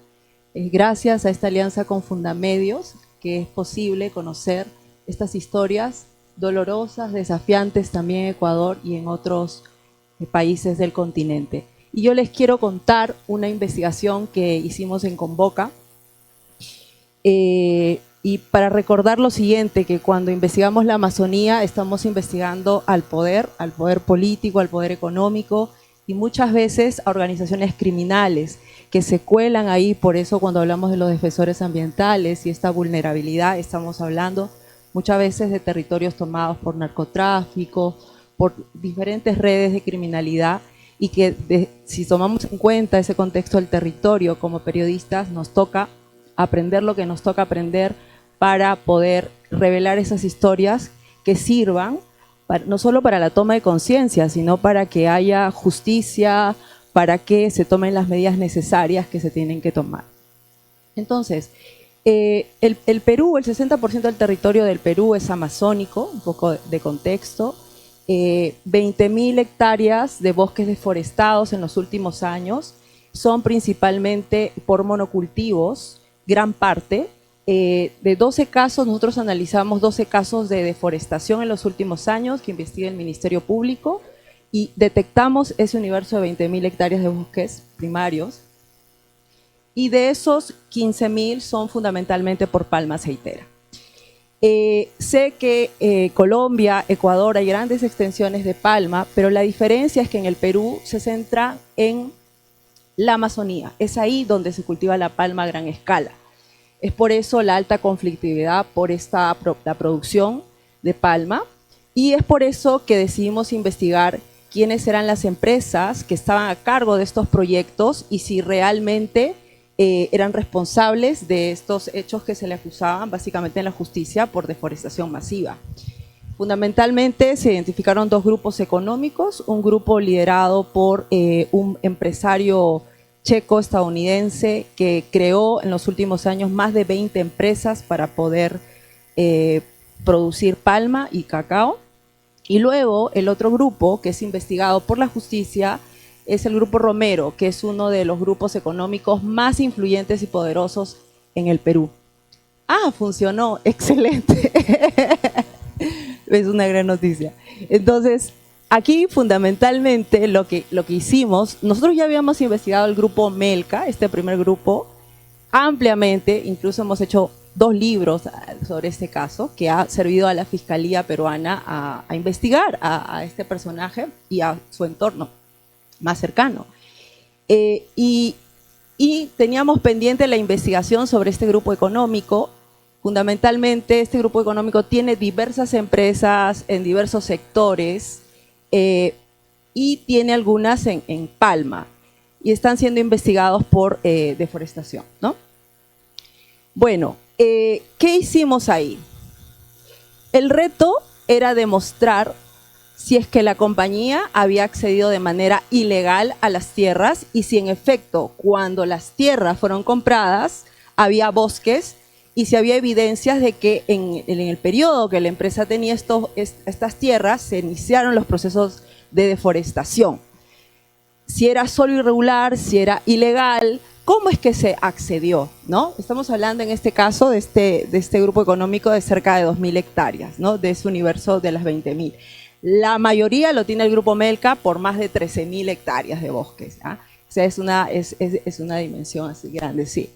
E: Gracias a esta alianza con Fundamedios que es posible conocer estas historias dolorosas, desafiantes también en Ecuador y en otros países del continente. Y yo les quiero contar una investigación que hicimos en Convoca, y para recordar lo siguiente, que cuando investigamos la Amazonía estamos investigando al poder político, al poder económico, y muchas veces a organizaciones criminales que se cuelan ahí. Por eso cuando hablamos de los defensores ambientales y esta vulnerabilidad, estamos hablando muchas veces de territorios tomados por narcotráfico, por diferentes redes de criminalidad, y que si tomamos en cuenta ese contexto del territorio como periodistas, nos toca aprender lo que nos toca aprender para poder revelar esas historias que sirvan no solo para la toma de conciencia, sino para que haya justicia, para que se tomen las medidas necesarias que se tienen que tomar. Entonces, El Perú, el 60% del territorio del Perú es amazónico, un poco de contexto. 20.000 hectáreas de bosques deforestados en los últimos años, son principalmente por monocultivos, gran parte. De 12 casos, nosotros analizamos 12 casos de deforestación en los últimos años que investiga el Ministerio Público y detectamos ese universo de 20.000 hectáreas de bosques primarios. Y de esos 15.000 son fundamentalmente por palma aceitera. Sé que Colombia, Ecuador, hay grandes extensiones de palma, pero la diferencia es que en el Perú se centra en la Amazonía. Es ahí donde se cultiva la palma a gran escala. Es por eso la alta conflictividad por la producción de palma y es por eso que decidimos investigar quiénes eran las empresas que estaban a cargo de estos proyectos y si realmente eran responsables de estos hechos que se le acusaban básicamente en la justicia por deforestación masiva. Fundamentalmente se identificaron dos grupos económicos, un grupo liderado por un empresario checo-estadounidense que creó en los últimos años más de 20 empresas para poder producir palma y cacao. Y luego el otro grupo que es investigado por la justicia es el Grupo Romero, que es uno de los grupos económicos más influyentes y poderosos en el Perú. Ah, funcionó, excelente. Es una gran noticia. Entonces, aquí fundamentalmente lo que hicimos, nosotros ya habíamos investigado el Grupo Melca, este primer grupo, ampliamente, incluso hemos hecho 2 libros sobre este caso, que ha servido a la Fiscalía peruana a investigar a este personaje y a su entorno más cercano. Y teníamos pendiente la investigación sobre este grupo económico. Fundamentalmente, este grupo económico tiene diversas empresas en diversos sectores y tiene algunas en palma y están siendo investigados por deforestación, ¿no? Bueno, ¿qué hicimos ahí? El reto era demostrar si es que la compañía había accedido de manera ilegal a las tierras y si en efecto cuando las tierras fueron compradas había bosques y si había evidencias de que en el periodo que la empresa tenía estas tierras se iniciaron los procesos de deforestación. Si era solo irregular, si era ilegal, ¿cómo es que se accedió? ¿No? Estamos hablando en este caso de este grupo económico de cerca de 2.000 hectáreas, ¿no? De ese universo de las 20.000. La mayoría lo tiene el Grupo Melca por más de 13.000 hectáreas de bosques. ¿Ah? O sea, es una dimensión así grande, sí.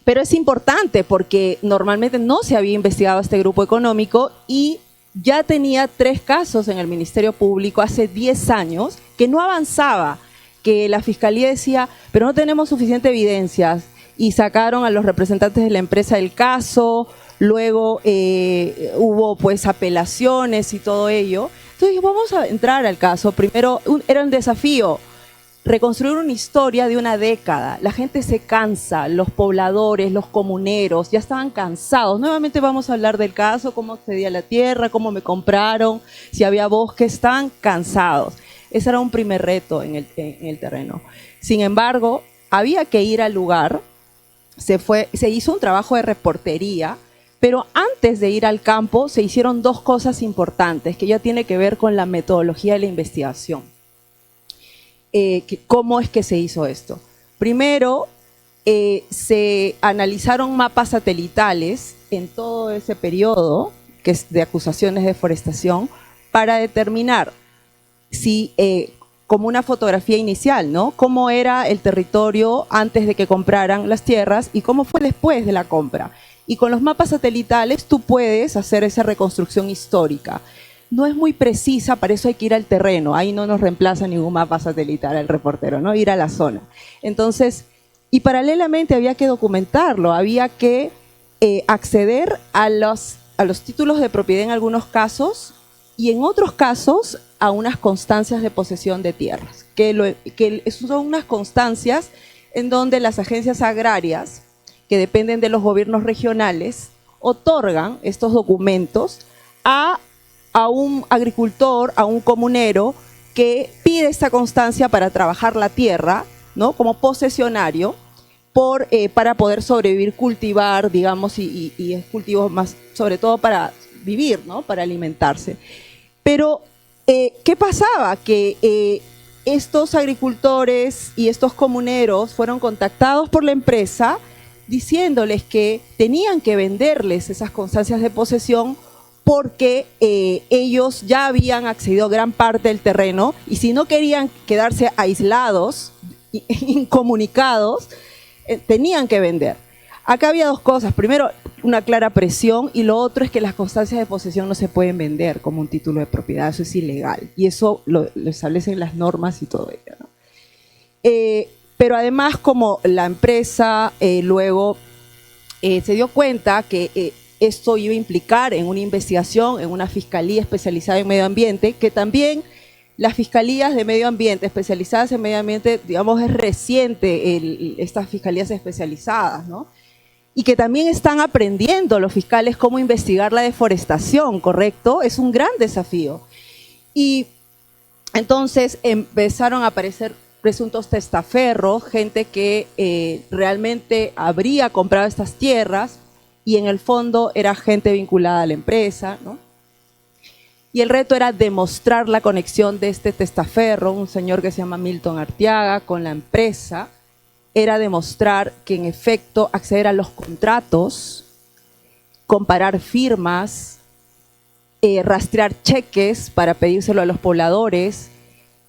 E: Pero es importante porque normalmente no se había investigado este grupo económico y ya tenía 3 casos en el Ministerio Público hace 10 años que no avanzaba, que la Fiscalía decía, pero no tenemos suficiente evidencias y sacaron a los representantes de la empresa del caso. Luego hubo pues apelaciones y todo ello. Entonces vamos a entrar al caso. Primero era un desafío, reconstruir una historia de una década. La gente se cansa, los pobladores, los comuneros ya estaban cansados. Nuevamente vamos a hablar del caso, cómo accedí a la tierra, cómo me compraron, si había bosques, estaban cansados. Ese era un primer reto en el terreno. Sin embargo, había que ir al lugar, se hizo un trabajo de reportería. Pero antes de ir al campo se hicieron 2 cosas importantes que ya tiene que ver con la metodología de la investigación. ¿Cómo es que se hizo esto? Primero, se analizaron mapas satelitales en todo ese periodo que es de acusaciones de deforestación para determinar si, como una fotografía inicial, ¿no? Cómo era el territorio antes de que compraran las tierras y cómo fue después de la compra. Y con los mapas satelitales tú puedes hacer esa reconstrucción histórica. No es muy precisa, para eso hay que ir al terreno. Ahí no nos reemplaza ningún mapa satelital el reportero, ¿no? Ir a la zona. Entonces, y paralelamente había que documentarlo, había que acceder a los títulos de propiedad en algunos casos y en otros casos a unas constancias de posesión de tierras, que son unas constancias en donde las agencias agrarias que dependen de los gobiernos regionales, otorgan estos documentos a un agricultor, a un comunero que pide esta constancia para trabajar la tierra, ¿no? Como posesionario, para poder sobrevivir, cultivar, digamos, y es cultivo más, sobre todo para vivir, ¿no? Para alimentarse. Pero, ¿qué pasaba? Que estos agricultores y estos comuneros fueron contactados por la empresa diciéndoles que tenían que venderles esas constancias de posesión porque ellos ya habían accedido a gran parte del terreno y si no querían quedarse aislados, incomunicados, tenían que vender. Acá había dos cosas. Primero, una clara presión y lo otro es que las constancias de posesión no se pueden vender como un título de propiedad. Eso es ilegal y eso lo establecen las normas y todo ello, ¿no? Pero además, como la empresa luego se dio cuenta que esto iba a implicar en una investigación, en una fiscalía especializada en medio ambiente, que también las fiscalías de medio ambiente, especializadas en medio ambiente, digamos, es reciente estas fiscalías especializadas, ¿no? Y que también están aprendiendo los fiscales cómo investigar la deforestación, ¿correcto? Es un gran desafío. Y entonces empezaron a aparecer presuntos testaferros, gente que realmente habría comprado estas tierras y en el fondo era gente vinculada a la empresa, ¿no? Y el reto era demostrar la conexión de este testaferro, un señor que se llama Milton Arteaga, con la empresa. Era demostrar que en efecto acceder a los contratos, comparar firmas, rastrear cheques para pedírselo a los pobladores.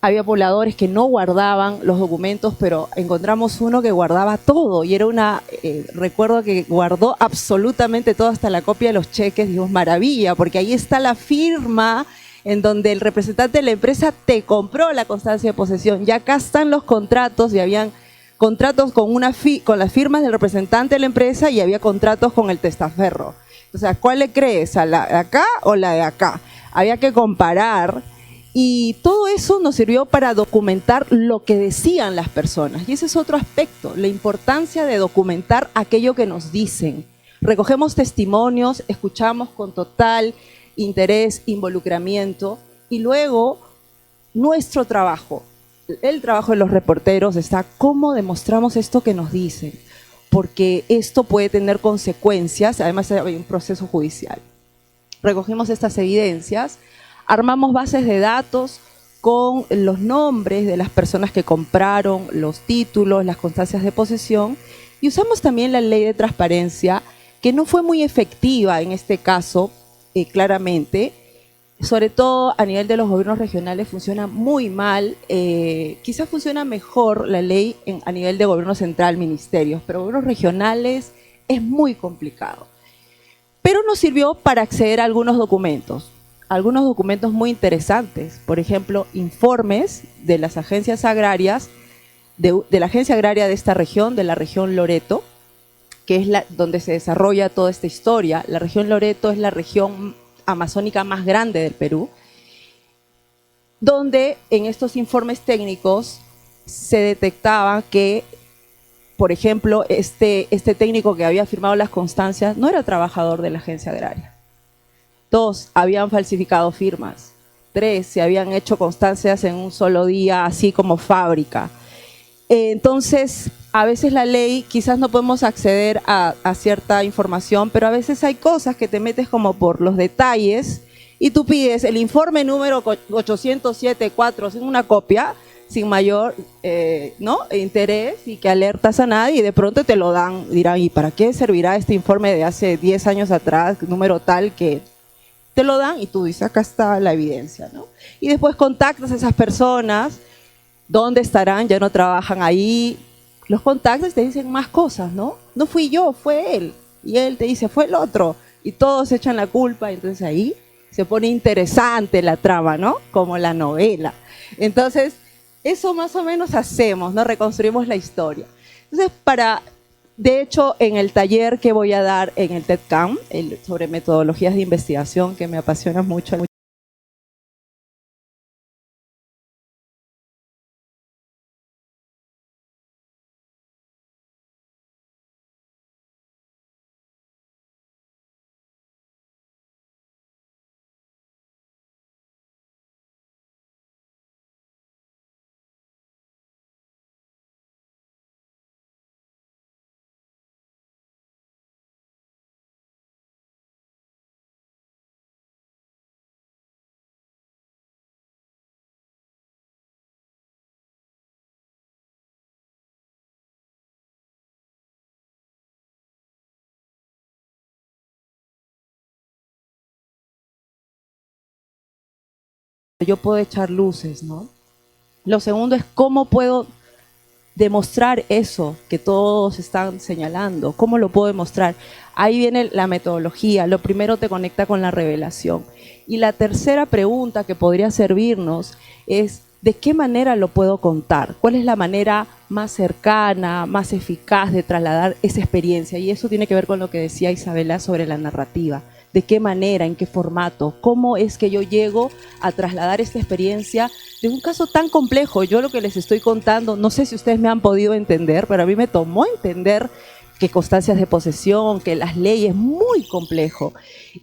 E: Había pobladores que no guardaban los documentos, pero encontramos uno que guardaba todo y era recuerdo que guardó absolutamente todo, hasta la copia de los cheques. Dios, maravilla, porque ahí está la firma en donde el representante de la empresa te compró la constancia de posesión. Ya acá están los contratos y habían contratos con las firmas del representante de la empresa y había contratos con el testaferro. O sea, ¿cuál le crees? ¿A la de acá o la de acá? Había que comparar. Y todo eso nos sirvió para documentar lo que decían las personas. Y ese es otro aspecto, la importancia de documentar aquello que nos dicen. Recogemos testimonios, escuchamos con total interés, involucramiento, y luego nuestro trabajo, el trabajo de los reporteros está cómo demostramos esto que nos dicen, porque esto puede tener consecuencias, además hay un proceso judicial. Recogimos estas evidencias, armamos bases de datos con los nombres de las personas que compraron, los títulos, las constancias de posesión, y usamos también la ley de transparencia, que no fue muy efectiva en este caso, claramente, sobre todo a nivel de los gobiernos regionales funciona muy mal, quizás funciona mejor la ley a nivel de gobierno central, ministerios, pero gobiernos regionales es muy complicado. Pero nos sirvió para acceder a algunos documentos muy interesantes, por ejemplo, informes de las agencias agrarias, de la agencia agraria de esta región, de la región Loreto, que es donde se desarrolla toda esta historia. La región Loreto es la región amazónica más grande del Perú, donde en estos informes técnicos se detectaba que, por ejemplo, este técnico que había firmado las constancias no era trabajador de la agencia agraria. 2, habían falsificado firmas. 3, se habían hecho constancias en un solo día, así como fábrica. Entonces, a veces la ley, quizás no podemos acceder a cierta información, pero a veces hay cosas que te metes como por los detalles y tú pides el informe número 807.4 en una copia, sin mayor interés y que alertas a nadie y de pronto te lo dan. Dirán, ¿y para qué servirá este informe de hace 10 años atrás, número tal que te lo dan? Y tú dices, acá está la evidencia, ¿no? Y después contactas a esas personas, ¿dónde estarán? Ya no trabajan ahí. Los contactas y te dicen más cosas, ¿no? No fui yo, fue él. Y él te dice, fue el otro. Y todos echan la culpa. Entonces ahí se pone interesante la trama, ¿no? Como la novela. Entonces, eso más o menos hacemos, ¿no? Reconstruimos la historia. Entonces, de hecho, en el taller que voy a dar en el TEDCAM, sobre metodologías de investigación, que me apasiona mucho, yo puedo echar luces, ¿no? Lo segundo es cómo puedo demostrar eso que todos están señalando. ¿Cómo lo puedo demostrar? Ahí viene la metodología. Lo primero te conecta con la revelación. Y la tercera pregunta que podría servirnos es ¿de qué manera lo puedo contar? ¿Cuál es la manera más cercana, más eficaz de trasladar esa experiencia? Y eso tiene que ver con lo que decía Isabela sobre la narrativa. ¿De qué manera? ¿En qué formato? ¿Cómo es que yo llego a trasladar esta experiencia de un caso tan complejo? Yo lo que les estoy contando, no sé si ustedes me han podido entender, pero a mí me tomó entender que constancias de posesión, que las leyes, muy complejo.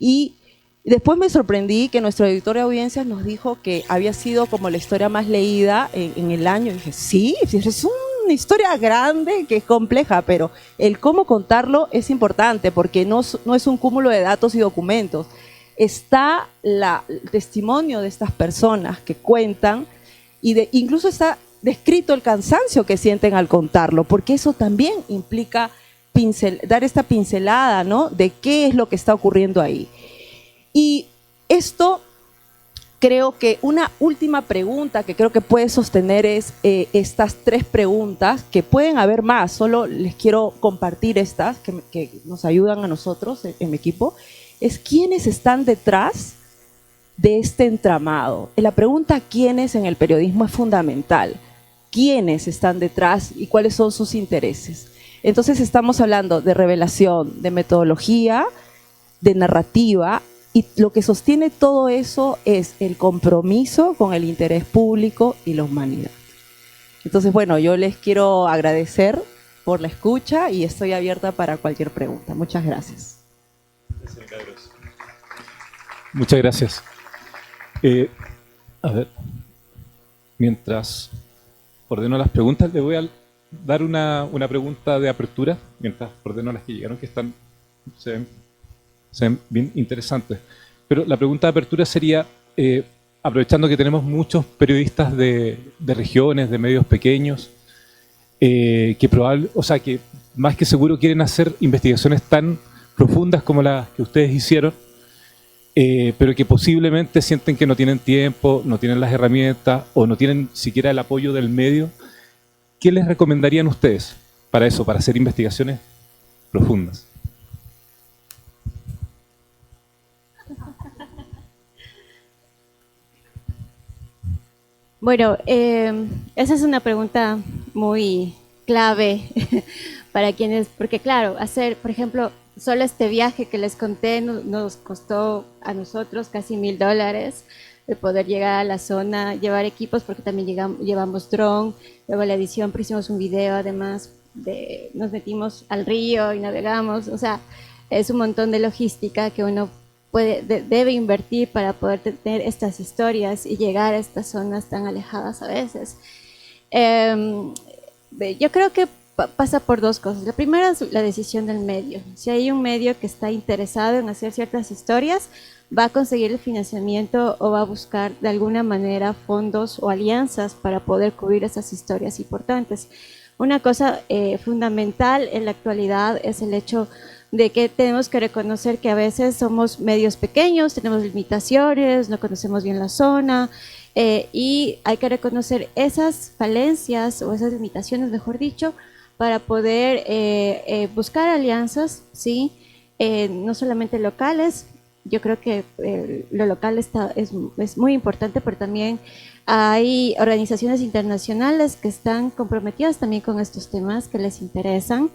E: Y después me sorprendí que nuestro editor de audiencias nos dijo que había sido como la historia más leída en el año. Y dije, sí, es una historia grande que es compleja, pero el cómo contarlo es importante porque no es un cúmulo de datos y documentos. Está el testimonio de estas personas que cuentan y incluso está descrito el cansancio que sienten al contarlo, porque eso también implica dar esta pincelada, ¿no?, de qué es lo que está ocurriendo ahí. Y esto, creo que una última pregunta que creo que puede sostener es estas tres preguntas, que pueden haber más, solo les quiero compartir estas que nos ayudan a nosotros en mi equipo, es ¿quiénes están detrás de este entramado? La pregunta ¿quiénes en el periodismo es fundamental? ¿Quiénes están detrás y cuáles son sus intereses? Entonces estamos hablando de revelación, de metodología, de narrativa, y lo que sostiene todo eso es el compromiso con el interés público y la humanidad. Entonces, bueno, yo les quiero agradecer por la escucha y estoy abierta para cualquier pregunta. Muchas gracias.
A: Muchas gracias. A ver, mientras ordeno las preguntas, le voy a dar una pregunta de apertura, mientras ordeno las que llegaron, que se ven bien interesantes. Pero la pregunta de apertura sería, aprovechando que tenemos muchos periodistas de regiones, de medios pequeños, que más que seguro quieren hacer investigaciones tan profundas como las que ustedes hicieron, pero que posiblemente sienten que no tienen tiempo, no tienen las herramientas o no tienen siquiera el apoyo del medio. ¿Qué les recomendarían ustedes para eso, para hacer investigaciones profundas?
D: Bueno, esa es una pregunta muy clave para quienes, porque claro, hacer, por ejemplo, solo este viaje que les conté nos costó a nosotros casi $1000 de poder llegar a la zona, llevar equipos, porque también llevamos dron, luego la edición, pero hicimos un video, además nos metimos al río y navegamos, o sea, es un montón de logística que uno debe invertir para poder tener estas historias y llegar a estas zonas tan alejadas a veces. Yo creo que pasa por dos cosas. La primera es la decisión del medio. Si hay un medio que está interesado en hacer ciertas historias, va a conseguir el financiamiento o va a buscar de alguna manera fondos o alianzas para poder cubrir esas historias importantes. Una cosa fundamental en la actualidad es el hecho de que tenemos que reconocer que a veces somos medios pequeños, tenemos limitaciones, no conocemos bien la zona, y hay que reconocer esas falencias o esas limitaciones, mejor dicho, para poder buscar alianzas, ¿sí? No solamente locales. Yo creo que lo local es muy importante, pero también hay organizaciones internacionales que están comprometidas también con estos temas, que les interesan,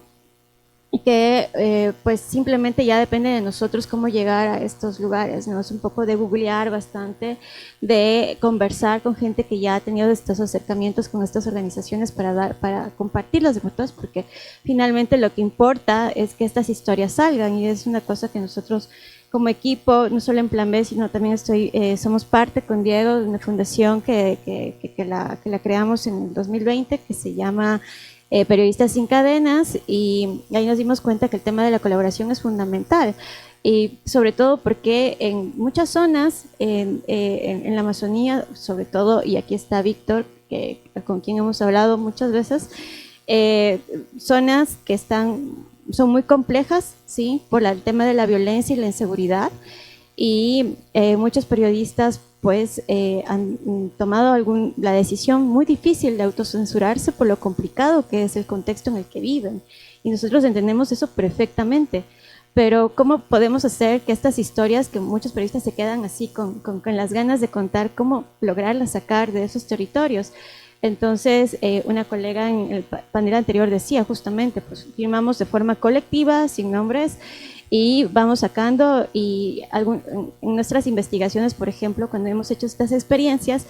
D: y que pues simplemente ya depende de nosotros cómo llegar a estos lugares, ¿no? Es un poco de googlear bastante, de conversar con gente que ya ha tenido estos acercamientos con estas organizaciones para compartirlos de todos, porque finalmente lo que importa es que estas historias salgan, y es una cosa que nosotros como equipo, no solo en Plan B, sino también somos parte con Diego de una fundación que la creamos en el 2020, que se llama Periodistas Sin Cadenas, y ahí nos dimos cuenta que el tema de la colaboración es fundamental, y sobre todo porque en muchas zonas, en la Amazonía, sobre todo, y aquí está Víctor, con quien hemos hablado muchas veces, zonas que son muy complejas, ¿sí?, por el tema de la violencia y la inseguridad, y muchos periodistas pues han tomado la decisión muy difícil de autocensurarse por lo complicado que es el contexto en el que viven. Y nosotros entendemos eso perfectamente. Pero ¿cómo podemos hacer que estas historias, que muchos periodistas se quedan así con las ganas de contar, cómo lograrlas sacar de esos territorios? Entonces, una colega en el panel anterior decía justamente, pues firmamos de forma colectiva, sin nombres, y vamos sacando, y en nuestras investigaciones, por ejemplo, cuando hemos hecho estas experiencias,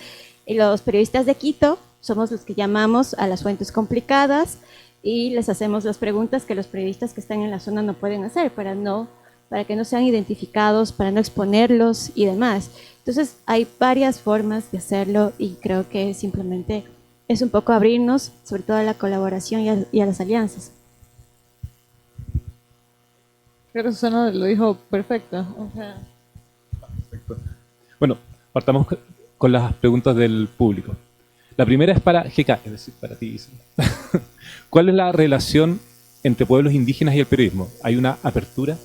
D: los periodistas de Quito somos los que llamamos a las fuentes complicadas y les hacemos las preguntas que los periodistas que están en la zona no pueden hacer para que no sean identificados, para no exponerlos y demás. Entonces, hay varias formas de hacerlo y creo que simplemente es un poco abrirnos, sobre todo a la colaboración y a las alianzas.
C: Creo que Susana lo dijo perfecto. O sea,
A: Perfecto. Bueno, partamos con las preguntas del público. La primera es para GK, es decir, para ti, Isla. ¿Cuál es la relación entre pueblos indígenas y el periodismo? ¿Hay una apertura?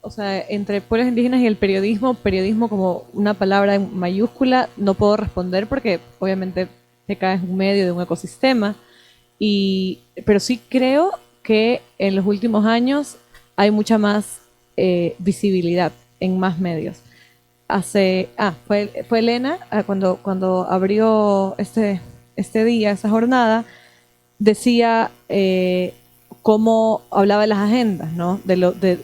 C: o sea, entre pueblos indígenas y el periodismo como una palabra en mayúscula, no puedo responder porque obviamente GK es un medio de un ecosistema, pero sí creo que en los últimos años hay mucha más visibilidad en más medios. Fue Elena cuando abrió este día, esa jornada, decía cómo hablaba de las agendas, ¿no?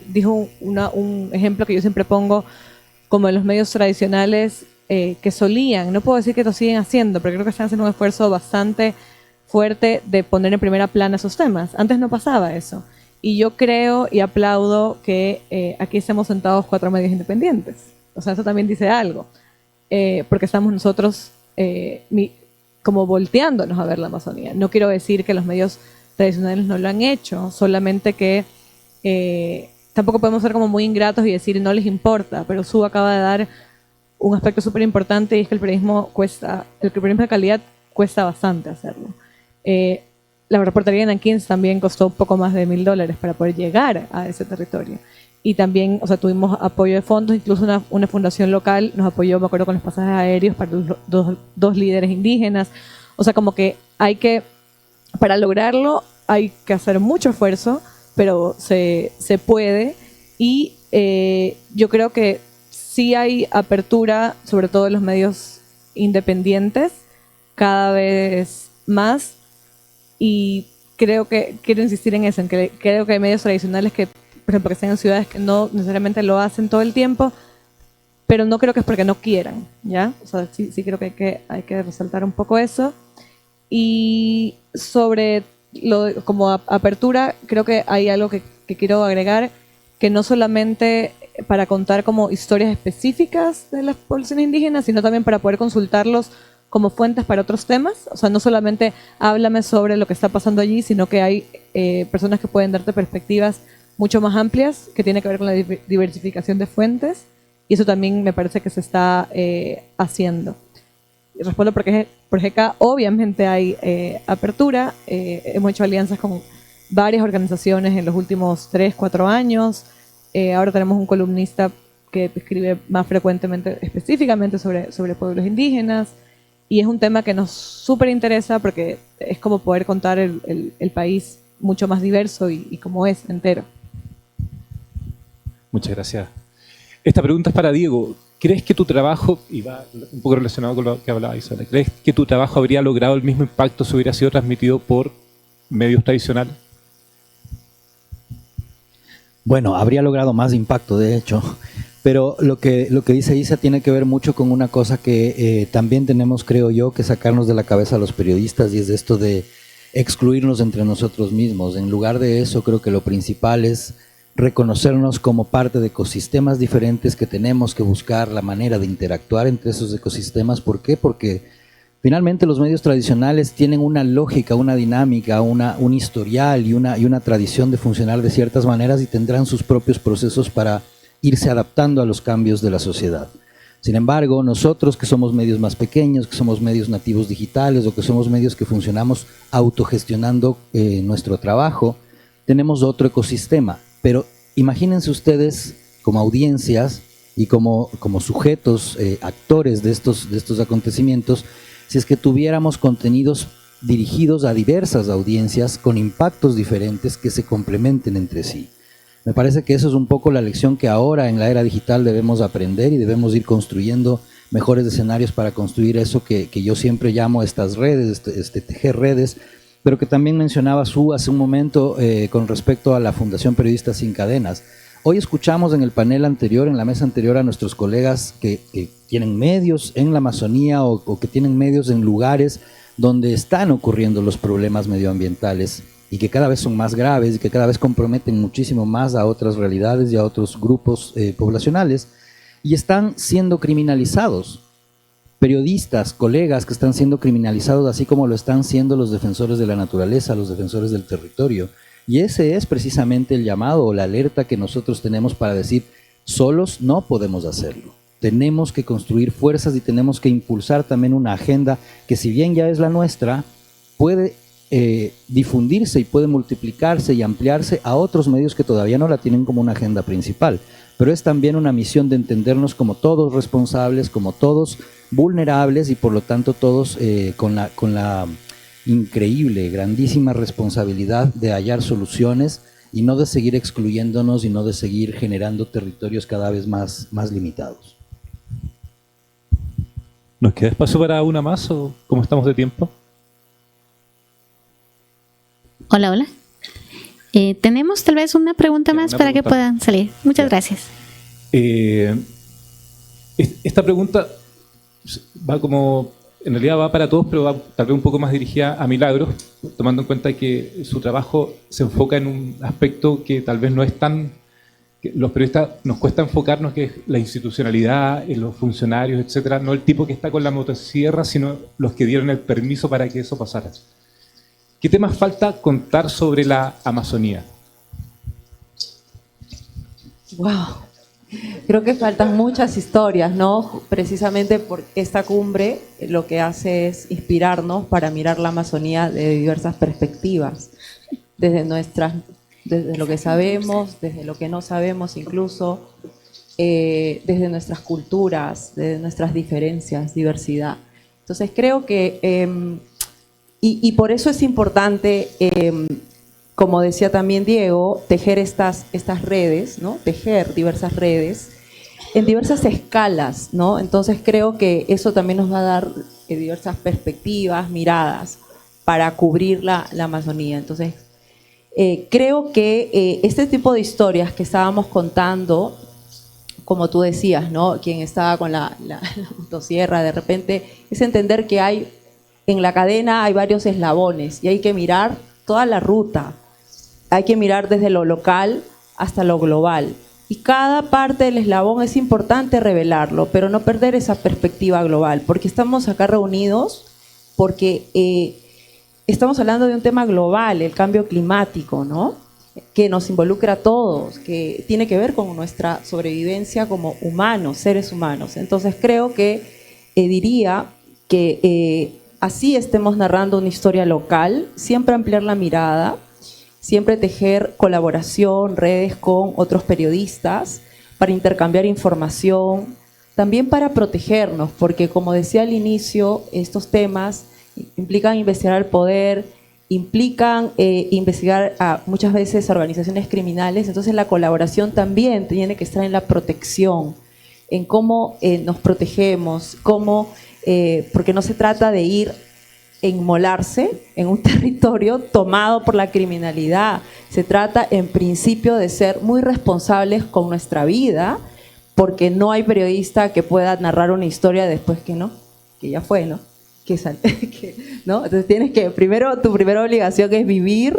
C: Dijo un ejemplo que yo siempre pongo, como en los medios tradicionales que solían, no puedo decir que lo siguen haciendo, pero creo que están haciendo un esfuerzo bastante fuerte de poner en primera plana esos temas. Antes no pasaba eso. Y yo creo y aplaudo que aquí estemos sentados 4 medios independientes. O sea, eso también dice algo. Porque estamos nosotros como volteándonos a ver la Amazonía. No quiero decir que los medios tradicionales no lo han hecho, solamente que tampoco podemos ser como muy ingratos y decir no les importa, pero Su acaba de dar un aspecto súper importante y es que el periodismo de calidad cuesta bastante hacerlo. La reportería en Ankins también costó un poco más de $1,000 para poder llegar a ese territorio. Y también, o sea, tuvimos apoyo de fondos, incluso una fundación local nos apoyó, me acuerdo, con los pasajes aéreos para dos líderes indígenas. O sea, como que para lograrlo hay que hacer mucho esfuerzo, pero se puede. Y yo creo que sí hay apertura, sobre todo en los medios independientes, cada vez más. Y quiero insistir en eso, en que creo que hay medios tradicionales que, por ejemplo, que están en ciudades que no necesariamente lo hacen todo el tiempo, pero no creo que es porque no quieran, ¿ya? O sea, sí creo que hay que resaltar un poco eso. Y sobre como apertura, creo que hay algo que quiero agregar, que no solamente para contar como historias específicas de las poblaciones indígenas, sino también para poder consultarlos como fuentes para otros temas. O sea, no solamente háblame sobre lo que está pasando allí, sino que hay personas que pueden darte perspectivas mucho más amplias, que tiene que ver con la diversificación de fuentes, y eso también me parece que se está haciendo. Y respondo por GK, obviamente hay apertura, hemos hecho alianzas con varias organizaciones en los últimos 3-4 años, ahora tenemos un columnista que escribe más frecuentemente, específicamente sobre pueblos indígenas, y es un tema que nos súper interesa porque es como poder contar el país mucho más diverso y como es entero.
A: Muchas gracias. Esta pregunta es para Diego. ¿Crees que tu trabajo, y va un poco relacionado con lo que hablaba Isabel, ¿crees que tu trabajo habría logrado el mismo impacto si hubiera sido transmitido por medios tradicionales?
B: Bueno, habría logrado más impacto, de hecho. Pero lo que dice Isa tiene que ver mucho con una cosa que también tenemos, creo yo, que sacarnos de la cabeza a los periodistas, y es esto de excluirnos entre nosotros mismos. En lugar de eso, creo que lo principal es reconocernos como parte de ecosistemas diferentes, que tenemos que buscar la manera de interactuar entre esos ecosistemas. ¿Por qué? Porque finalmente los medios tradicionales tienen una lógica, una dinámica, un historial y una tradición de funcionar de ciertas maneras, y tendrán sus propios procesos para irse adaptando a los cambios de la sociedad. Sin embargo, nosotros que somos medios más pequeños, que somos medios nativos digitales o que somos medios que funcionamos autogestionando nuestro trabajo, tenemos otro ecosistema. Pero imagínense ustedes como audiencias y como sujetos, actores de estos acontecimientos, si es que tuviéramos contenidos dirigidos a diversas audiencias con impactos diferentes que se complementen entre sí. Me parece que eso es un poco la lección que ahora en la era digital debemos aprender y debemos ir construyendo mejores escenarios para construir eso que yo siempre llamo estas redes, tejer redes, pero que también mencionaba Su hace un momento con respecto a la Fundación Periodistas Sin Cadenas. Hoy escuchamos en el panel anterior, en la mesa anterior, a nuestros colegas que tienen medios en la Amazonía o que tienen medios en lugares donde están ocurriendo los problemas medioambientales y que cada vez son más graves y que cada vez comprometen muchísimo más a otras realidades y a otros grupos poblacionales y están siendo criminalizados. Periodistas, colegas que están siendo criminalizados así como lo están siendo los defensores de la naturaleza, los defensores del territorio. Y ese es precisamente el llamado o la alerta que nosotros tenemos para decir, solos no podemos hacerlo. Tenemos que construir fuerzas y tenemos que impulsar también una agenda que, si bien ya es la nuestra, puede difundirse y puede multiplicarse y ampliarse a otros medios que todavía no la tienen como una agenda principal. Pero es también una misión de entendernos como todos responsables, como todos vulnerables y por lo tanto todos con la increíble, grandísima responsabilidad de hallar soluciones y no de seguir excluyéndonos y no de seguir generando territorios cada vez más limitados.
A: ¿Nos queda espacio para una más o cómo estamos de tiempo?
F: Hola, hola. Tenemos tal vez una pregunta más para que puedan salir. Muchas gracias.
A: Esta pregunta va como, en realidad va para todos, pero va tal vez un poco más dirigida a Milagros, tomando en cuenta que su trabajo se enfoca en un aspecto que tal vez no es tan, que los periodistas nos cuesta enfocarnos, que es la institucionalidad, en los funcionarios, etcétera, no el tipo que está con la motosierra, sino los que dieron el permiso para que eso pasara. ¿Qué temas falta contar sobre la Amazonía?
E: Wow. Creo que faltan muchas historias, ¿no? Precisamente porque esta cumbre lo que hace es inspirarnos para mirar la Amazonía de diversas perspectivas, desde lo que sabemos, desde lo que no sabemos incluso, desde nuestras culturas, desde nuestras diferencias, diversidad. Entonces creo que, y por eso es importante, como decía también Diego, tejer estas redes, ¿no? Tejer diversas redes en diversas escalas, ¿no? Entonces creo que eso también nos va a dar diversas perspectivas, miradas para cubrir la Amazonía. Entonces creo que este tipo de historias que estábamos contando, como tú decías, ¿no? Quien estaba con la motosierra, de repente, es entender que en la cadena hay varios eslabones y hay que mirar toda la ruta. Hay que mirar desde lo local hasta lo global. Y cada parte del eslabón es importante revelarlo, pero no perder esa perspectiva global, porque estamos acá reunidos porque estamos hablando de un tema global, el cambio climático, ¿no? Que nos involucra a todos, que tiene que ver con nuestra sobrevivencia como humanos, seres humanos. Entonces creo que diría que así estemos narrando una historia local, siempre ampliar la mirada, siempre tejer colaboración, redes con otros periodistas para intercambiar información, también para protegernos, porque como decía al inicio, estos temas implican investigar el poder, implican investigar muchas veces organizaciones criminales, entonces la colaboración también tiene que estar en la protección, en cómo nos protegemos, porque no se trata de ir inmolarse en un territorio tomado por la criminalidad. Se trata en principio de ser muy responsables con nuestra vida, porque no hay periodista que pueda narrar una historia después que ya fue, ¿no? ¿No? Entonces tienes que, tu primera obligación es vivir,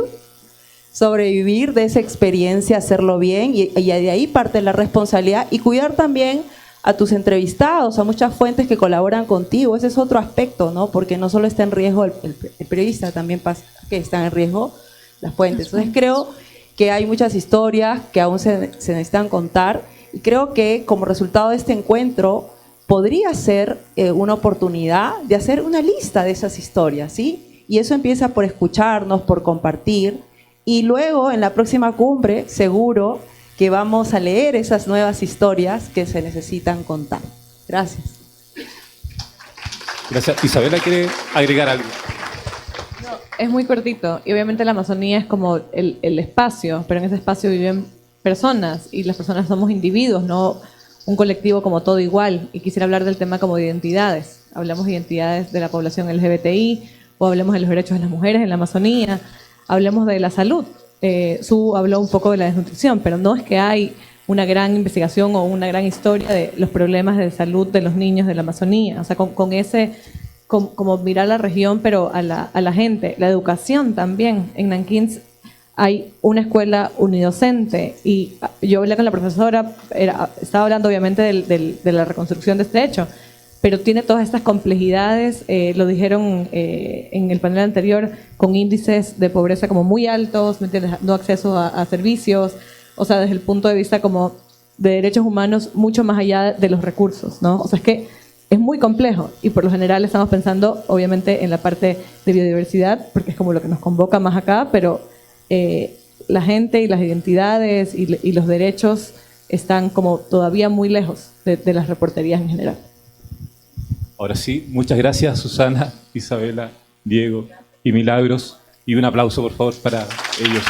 E: sobrevivir de esa experiencia, hacerlo bien, y de ahí parte la responsabilidad, y cuidar también a tus entrevistados, a muchas fuentes que colaboran contigo. Ese es otro aspecto, ¿no? Porque no solo está en riesgo el periodista, también pasa que están en riesgo las fuentes. Entonces creo que hay muchas historias que aún se necesitan contar, y creo que como resultado de este encuentro podría ser una oportunidad de hacer una lista de esas historias, ¿sí? Y eso empieza por escucharnos, por compartir, y luego en la próxima cumbre seguro que vamos a leer esas nuevas historias que se necesitan contar. Gracias.
A: Gracias. Isabela quiere agregar algo.
C: Es muy cortito y obviamente la Amazonía es como el espacio, pero en ese espacio viven personas y las personas somos individuos, no un colectivo como todo igual. Y quisiera hablar del tema como de identidades. Hablamos de identidades de la población LGBTI o hablemos de los derechos de las mujeres en la Amazonía, hablemos de la salud. Su habló un poco de la desnutrición, pero no es que hay una gran investigación o una gran historia de los problemas de salud de los niños de la Amazonía. O sea, con ese... como mirar la región, pero a la gente. La educación también. En Nankín hay una escuela unidocente y yo hablé con la profesora, estaba hablando obviamente de la reconstrucción de este hecho, pero tiene todas estas complejidades, lo dijeron en el panel anterior, con índices de pobreza como muy altos, ¿me entiendes? No acceso a servicios, o sea, desde el punto de vista como de derechos humanos, mucho más allá de los recursos, ¿no? O sea, es que es muy complejo y por lo general estamos pensando obviamente en la parte de biodiversidad porque es como lo que nos convoca más acá, pero la gente y las identidades y los derechos están como todavía muy lejos de las reporterías en general.
A: Ahora sí, muchas gracias Susana, Isabela, Diego y Milagros y un aplauso por favor para ellos.